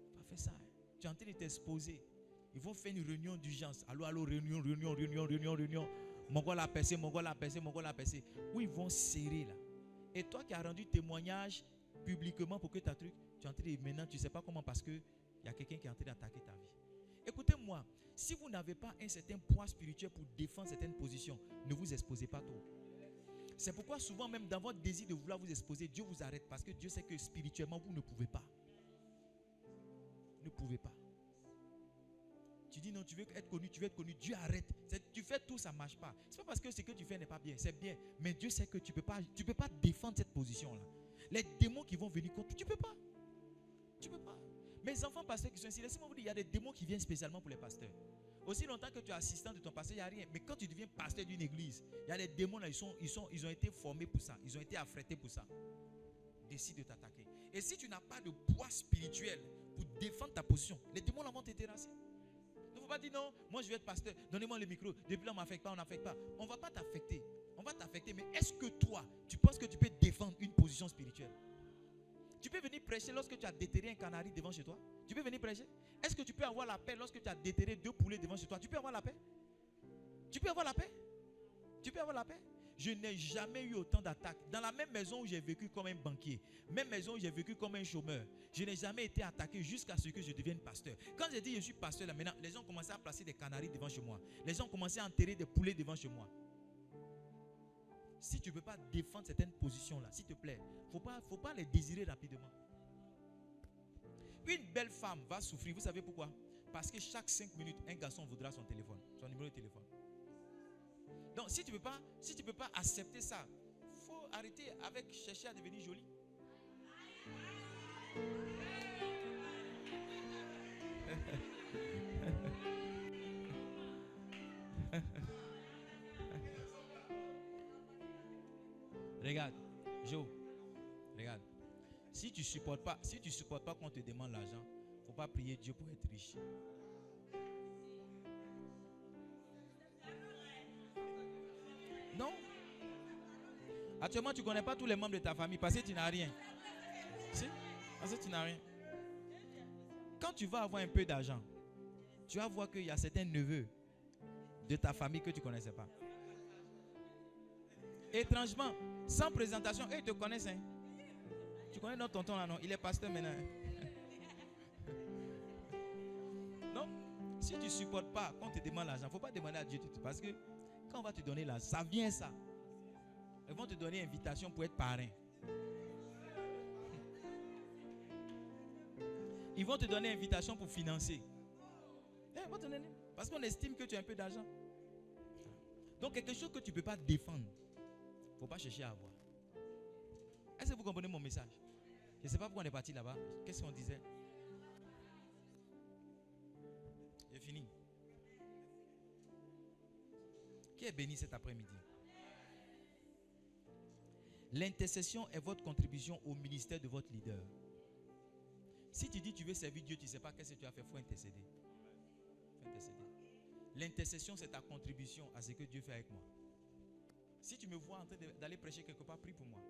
Faut pas faire ça. Hein. Tu es en train de t'exposer. Ils vont faire une réunion d'urgence. Allô, réunion. Mongo l'a percé. Où ils vont serrer là. Et toi qui as rendu témoignage publiquement pour que ta truc, tu es en train de maintenant, tu ne sais pas comment parce que il y a quelqu'un qui est en train d'attaquer ta vie. Écoutez-moi, si vous n'avez pas un certain poids spirituel pour défendre certaines positions, ne vous exposez pas trop. C'est pourquoi souvent même dans votre désir de vouloir vous exposer, Dieu vous arrête parce que Dieu sait que spirituellement vous ne pouvez pas. Ne pouvez pas. Tu dis non, tu veux être connu, Dieu arrête. Tu fais tout, ça ne marche pas. Ce n'est pas parce que ce que tu fais n'est pas bien, c'est bien. Mais Dieu sait que tu ne peux pas défendre cette position-là. Les démons qui vont venir contre toi, tu ne peux pas. Tu ne peux pas. Mes enfants pasteurs qui sont ici, laissez-moi vous dire, il y a des démons qui viennent spécialement pour les pasteurs. Aussi longtemps que tu es assistant de ton pasteur, il n'y a rien. Mais quand tu deviens pasteur d'une église, il y a des démons là, ils ont été formés pour ça. Ils ont été affrétés pour ça. Décide de t'attaquer. Et si tu n'as pas de poids spirituel pour défendre ta position, les démons là vont te terrasser. Il ne faut pas dire non, moi je vais être pasteur, donnez-moi le micro. Depuis là, on ne m'affecte pas, on n'affecte pas. On ne va pas t'affecter. On va t'affecter. Mais est-ce que toi, tu penses que tu peux défendre une position spirituelle? Tu peux venir prêcher lorsque tu as déterré un canari devant chez toi? Tu peux venir prêcher? Est-ce que tu peux avoir la paix lorsque tu as déterré 2 poulets devant chez toi? Tu peux avoir la paix? Tu peux avoir la paix? Tu peux avoir la paix? Je n'ai jamais eu autant d'attaques. Dans la même maison où j'ai vécu comme un banquier, même maison où j'ai vécu comme un chômeur, je n'ai jamais été attaqué jusqu'à ce que je devienne pasteur. Quand j'ai dit je suis pasteur, là maintenant, les gens commençaient à placer des canaris devant chez moi. Les gens commençaient à enterrer des poulets devant chez moi. Si tu ne peux pas défendre certaines positions-là, s'il te plaît, faut pas les désirer rapidement. Une belle femme va souffrir, vous savez pourquoi? Parce que chaque 5 minutes, un garçon voudra son téléphone, son numéro de téléphone. Donc si tu ne peux pas accepter ça, il faut arrêter avec chercher à devenir jolie. Regarde, Joe, regarde. Si tu ne supportes pas qu'on te demande l'argent, il ne faut pas prier Dieu pour être riche. Non. Actuellement, tu ne connais pas tous les membres de ta famille parce que tu n'as rien. Si? Parce que tu n'as rien. Quand tu vas avoir un peu d'argent, tu vas voir qu'il y a certains neveux de ta famille que tu ne connaissais pas. Étrangement, sans présentation, eux ils te connaissent. Hein? Tu connais notre tonton là, non? Il est pasteur maintenant. Hein? Non? Si tu ne supportes pas, quand on te demande l'argent, il ne faut pas demander à Dieu. Parce que quand on va te donner l'argent, ça vient ça. Ils vont te donner invitation pour être parrain. Ils vont te donner invitation pour financer. Parce qu'on estime que tu as un peu d'argent. Donc quelque chose que tu ne peux pas défendre, il ne faut pas chercher à avoir. Est-ce que vous comprenez mon message? Je ne sais pas pourquoi on est parti là-bas. Qu'est-ce qu'on disait? J'ai fini. Qui est béni cet après-midi? L'intercession est votre contribution au ministère de votre leader. Si tu dis que tu veux servir Dieu, tu ne sais pas qu'est-ce que tu vas faire, il faut intercéder. L'intercession, c'est ta contribution à ce que Dieu fait avec moi. Si tu me vois en train d'aller prêcher quelque part, prie pour moi.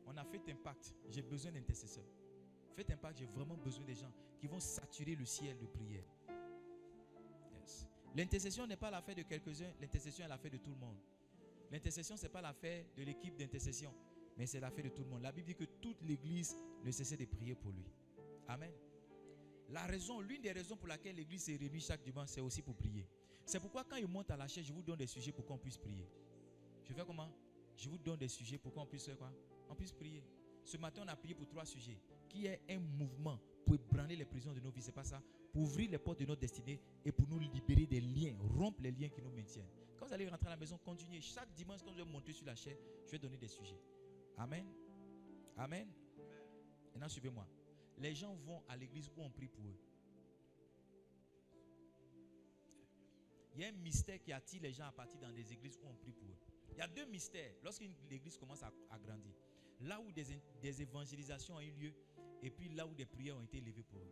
On a fait impact, j'ai besoin d'intercesseurs. Faites impact, j'ai vraiment besoin des gens qui vont saturer le ciel de prière. Yes. L'intercession n'est pas l'affaire de quelques-uns, l'intercession est l'affaire de tout le monde. L'intercession, ce n'est pas l'affaire de l'équipe d'intercession, mais c'est l'affaire de tout le monde. La Bible dit que toute l'église ne cessait de prier pour lui. Amen. L'une des raisons pour laquelle l'église se réunit chaque dimanche, c'est aussi pour prier. C'est pourquoi quand il monte à la chaise, je vous donne des sujets pour qu'on puisse prier. Je fais comment? Je vous donne des sujets pour qu'on puisse faire quoi? On puisse prier. Ce matin, on a prié pour 3 sujets. Qui est un mouvement pour ébranler les prisons de nos vies, c'est pas ça? Pour ouvrir les portes de notre destinée et pour nous libérer des liens, rompre les liens qui nous maintiennent. Quand vous allez rentrer à la maison, continuez. Chaque dimanche, quand je vais monter sur la chaise, je vais donner des sujets. Amen. Amen. Maintenant, suivez-moi. Les gens vont à l'église où on prie pour eux. Il y a un mystère qui attire les gens à partir dans des églises où on prie pour eux. Il y a 2 mystères lorsqu'une église commence à grandir. Là où des évangélisations ont eu lieu et puis là où des prières ont été élevées pour eux.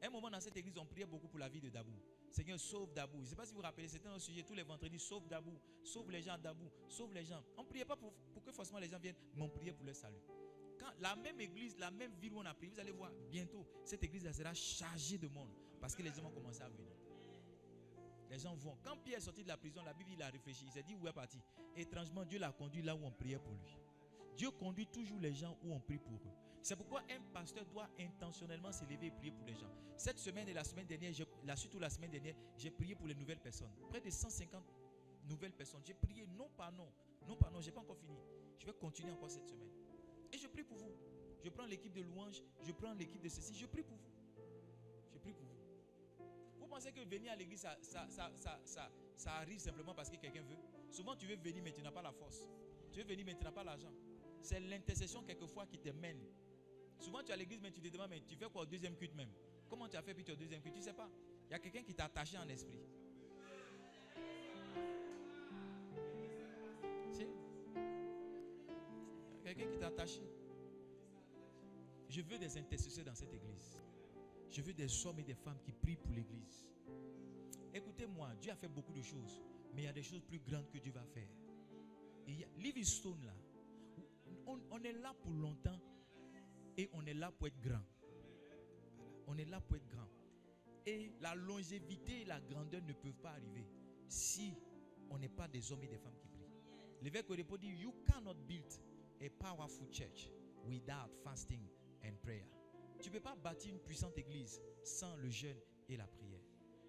À un moment dans cette église, on priait beaucoup pour la vie de Dabou. Seigneur, sauve Dabou. Je ne sais pas si vous vous rappelez, c'était un sujet tous les vendredis. Sauve Dabou, sauve les gens Dabou, sauve les gens. On ne priait pas pour que forcément les gens viennent, mais on priait pour leur salut. Quand la même église, la même ville où on a prié, vous allez voir, bientôt, cette église sera chargée de monde parce que les gens vont commencer à venir. Les gens vont. Quand Pierre est sorti de la prison, la Bible, il a réfléchi. Il s'est dit où est parti. Étrangement, Dieu l'a conduit là où on priait pour lui. Dieu conduit toujours les gens où on prie pour eux. C'est pourquoi un pasteur doit intentionnellement s'élever et prier pour les gens. Cette semaine et la semaine dernière, la semaine dernière, j'ai prié pour les nouvelles personnes. Près de 150 nouvelles personnes. J'ai prié non par non. Non par non, je n'ai pas encore fini. Je vais continuer encore cette semaine. Et je prie pour vous. Je prends l'équipe de louanges, je prends l'équipe de ceci, je prie pour vous. Je prie pour vous. Vous pensez que venir à l'église, ça arrive simplement parce que quelqu'un veut? Souvent, tu veux venir, mais tu n'as pas la force. Tu veux venir, mais tu n'as pas l'argent. C'est l'intercession quelquefois qui te mène. Souvent, tu es à l'église, mais tu te demandes, mais tu fais quoi au deuxième culte même? Comment tu as fait puis tu es au deuxième culte? Tu ne sais pas. Il y a quelqu'un qui t'a attaché en esprit. Si? Il y a quelqu'un qui t'a attaché. Je veux des intercesseurs dans cette église. Je veux des hommes et des femmes qui prient pour l'église. Écoutez-moi, Dieu a fait beaucoup de choses, mais il y a des choses plus grandes que Dieu va faire. Livingstone là, on est là pour longtemps et on est là pour être grand. On est là pour être grand. Et la longévité et la grandeur ne peuvent pas arriver si on n'est pas des hommes et des femmes qui prient. L'évêque Odepo dit, you cannot build a powerful church without fasting and prayer. Tu ne peux pas bâtir une puissante église sans le jeûne et la prière.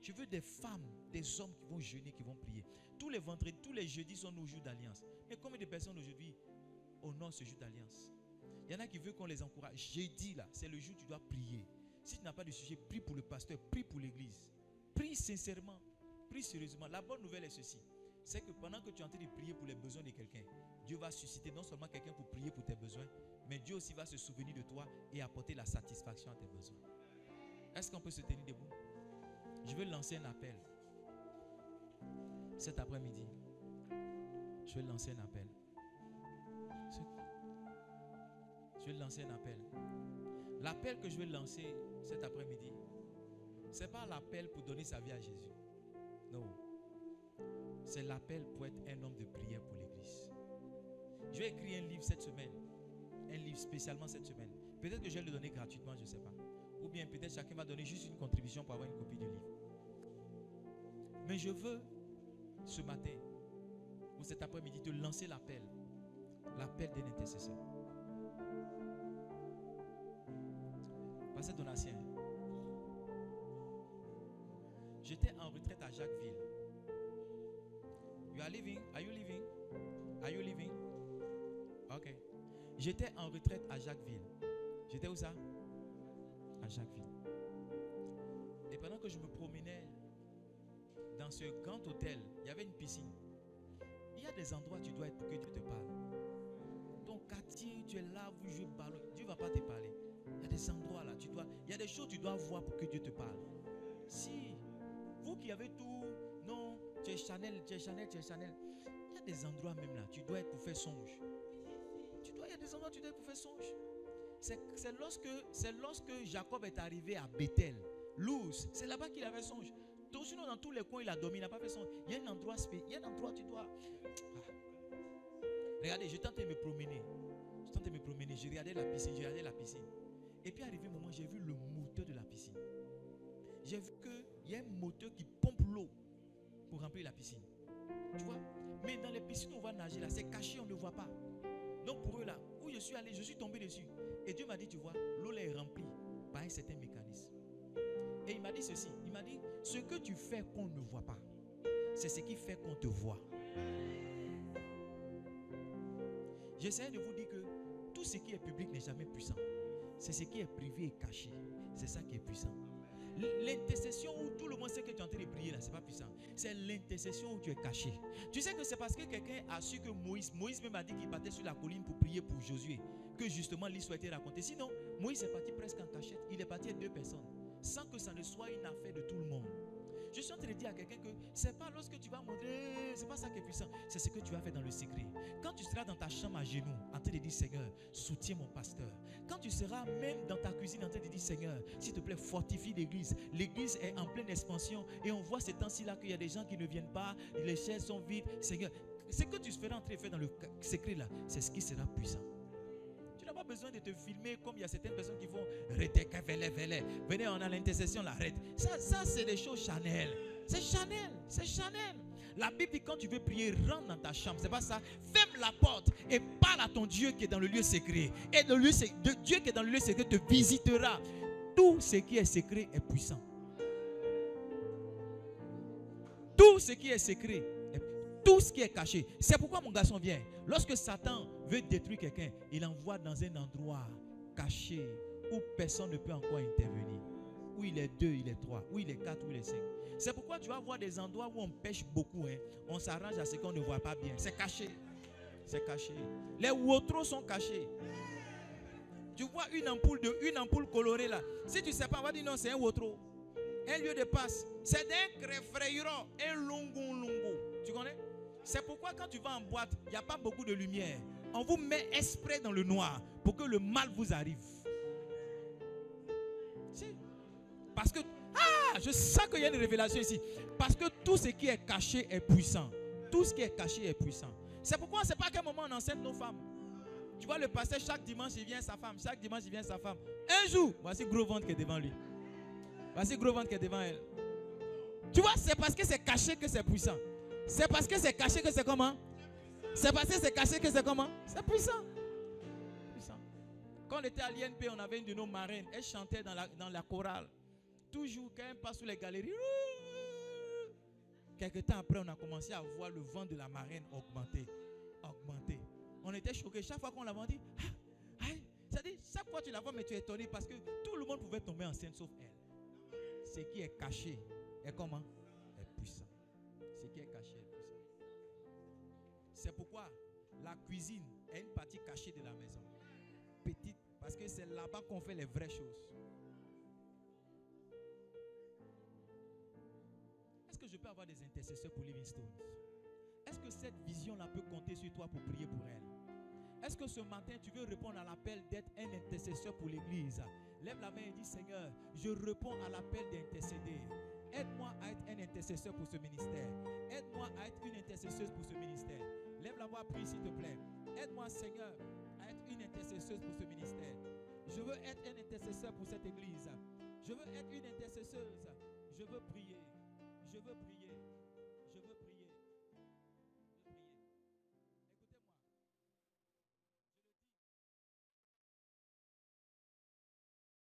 Je veux des femmes, des hommes qui vont jeûner, qui vont prier. Tous les vendredis, tous les jeudis sont nos jours d'alliance. Mais combien de personnes aujourd'hui honorent ce jour d'alliance? Il y en a qui veulent qu'on les encourage. Jeudi là, c'est le jour où tu dois prier. Si tu n'as pas de sujet, prie pour le pasteur, prie pour l'église. Prie sincèrement, prie sérieusement. La bonne nouvelle est ceci. C'est que pendant que tu es en train de prier pour les besoins de quelqu'un, Dieu va susciter non seulement quelqu'un pour prier pour tes besoins, mais Dieu aussi va se souvenir de toi et apporter la satisfaction à tes besoins. Est-ce qu'on peut se tenir debout? Je veux lancer un appel. Cet après-midi, je vais lancer un appel. Je vais lancer un appel. L'appel que je vais lancer cet après-midi, ce n'est pas l'appel pour donner sa vie à Jésus. Non. C'est l'appel pour être un homme de prière pour l'église. Je vais écrire un livre cette semaine. Un livre spécialement cette semaine. Peut-être que je vais le donner gratuitement, je ne sais pas. Ou bien peut-être chacun va donner juste une contribution pour avoir une copie du livre. Mais je veux, ce matin, ou cet après-midi, te lancer l'appel. L'appel d'un intercesseur. Pasteur Donatien. J'étais en retraite à Jacquesville. You are living? Are you living? Are you living? Ok. J'étais en retraite à Jacquesville. J'étais où ça? À Jacquesville. Et pendant que je me promenais dans ce grand hôtel, il y avait une piscine. Il y a des endroits où tu dois être pour que Dieu te parle. Ton quartier, tu es là, vous jouez ballon. Dieu ne va pas te parler. Il y a des endroits là, il y a des choses que tu dois voir pour que Dieu te parle. Si, vous qui avez tout, non, tu es Chanel, tu es Chanel, tu es Chanel. Il y a des endroits même là, tu dois être pour faire songe. Il y a des endroits où tu dois être pour faire songe. C'est lorsque Jacob est arrivé à Bethel, Luz, c'est là-bas qu'il avait songe. Sinon, dans tous les coins, il a dormi, il n'a pas fait songe. Il y a un endroit spécial, où tu dois. Regardez, je tentais de me promener. Je regardais la piscine. Et puis, arrivé un moment, j'ai vu le moteur de la piscine. J'ai vu qu'il y a un moteur qui pompe l'eau pour remplir la piscine. Tu vois? Mais dans les piscines où on va nager, là, c'est caché, on ne voit pas. Donc, pour eux, là, où je suis allé, je suis tombé dessus. Et Dieu m'a dit, tu vois, l'eau là est remplie par un certain mécanisme. Et il m'a dit ceci. Il m'a dit, ce que tu fais qu'on ne voit pas, c'est ce qui fait qu'on te voit. J'essaie de vous dire que tout ce qui est public n'est jamais puissant. C'est ce qui est privé et caché. C'est ça qui est puissant. L'intercession où tout le monde sait que tu es en train de prier là, c'est pas puissant. C'est l'intercession où tu es caché. Tu sais que c'est parce que quelqu'un a su que Moïse même a dit qu'il partait sur la colline pour prier pour Josué, que justement l'histoire a été racontée. Sinon, Moïse est parti presque en cachette. Il est parti avec 2 personnes, sans que ça ne soit une affaire de tout le monde. Je suis en train de dire à quelqu'un que c'est pas lorsque tu vas montrer, c'est pas ça qui est puissant, c'est ce que tu vas faire dans le secret. Quand tu seras dans ta chambre à genoux, en train de dire Seigneur, soutiens mon pasteur. Quand tu seras même dans ta cuisine en train de dire Seigneur, s'il te plaît, fortifie l'église. L'église est en pleine expansion et on voit ces temps-ci là qu'il y a des gens qui ne viennent pas, les chaises sont vides. Seigneur, ce que tu seras en train de faire dans le secret là, c'est ce qui sera puissant. Tu n'as pas besoin de te filmer comme il y a certaines personnes qui font venez, on a l'intercession, l'arrête. Ça c'est des choses Chanel. C'est Chanel. La Bible dit quand tu veux prier, rentre dans ta chambre. C'est pas ça. Ferme la porte et parle à ton Dieu qui est dans le lieu secret. Et Dieu qui est dans le lieu secret te visitera. Tout ce qui est secret est puissant. Tout ce qui est secret. Tout ce qui est caché. C'est pourquoi mon garçon vient. Lorsque Satan veut détruire quelqu'un, il envoie dans un endroit caché où personne ne peut encore intervenir. Où il est 2, il est 3, où il est 4, où il est 5. C'est pourquoi tu vas voir des endroits où on pêche beaucoup. On s'arrange à ce qu'on ne voit pas bien. C'est caché. C'est caché. Les wotros sont cachés. Tu vois une ampoule colorée là. Si tu ne sais pas, on va dire non, c'est un wotro. Un lieu de passe. C'est un crefreiro, un longo. Tu connais? C'est pourquoi quand tu vas en boîte, il n'y a pas beaucoup de lumière. On vous met exprès dans le noir pour que le mal vous arrive. Si. Parce que, je sens qu'il y a une révélation ici. Parce que tout ce qui est caché est puissant. Tout ce qui est caché est puissant. C'est pourquoi c'est pas à quel moment on enseigne nos femmes. Tu vois le pasteur, chaque dimanche il vient sa femme. Chaque dimanche il vient sa femme. Un jour, voici gros ventre qui est devant lui. Voici gros ventre qui est devant elle. Tu vois, c'est parce que c'est caché que c'est puissant. C'est parce que c'est caché que c'est comment? C'est parce que c'est caché que c'est comment? C'est puissant. Puissant. Quand on était à l'INP, on avait une de nos marraines. Elle chantait dans la chorale. Toujours quand elle passe sur les galeries. Quelques temps après, on a commencé à voir le vent de la marraine augmenter. On était choqués. Chaque fois qu'on la voit, on dit c'est-à-dire, chaque fois tu la vois, mais tu es étonné parce que tout le monde pouvait tomber enceinte sauf elle. Ce qui est caché est comment? Est puissant. Ce qui est caché est puissant. C'est pourquoi la cuisine est une partie cachée de la maison. Petite, parce que c'est là-bas qu'on fait les vraies choses. Est-ce que je peux avoir des intercesseurs pour Livingstone? Est-ce que cette vision-là peut compter sur toi pour prier pour elle? Est-ce que ce matin, tu veux répondre à l'appel d'être un intercesseur pour l'église? Lève la main et dis, Seigneur, je réponds à l'appel d'intercéder. Aide-moi à être un intercesseur pour ce ministère. Aide-moi à être une intercesseuse pour ce ministère. Lève la voix, prie s'il te plaît. Aide-moi, Seigneur, à être une intercesseuse pour ce ministère. Je veux être un intercesseur pour cette église. Je veux être une intercesseuse. Je veux prier. Je veux prier.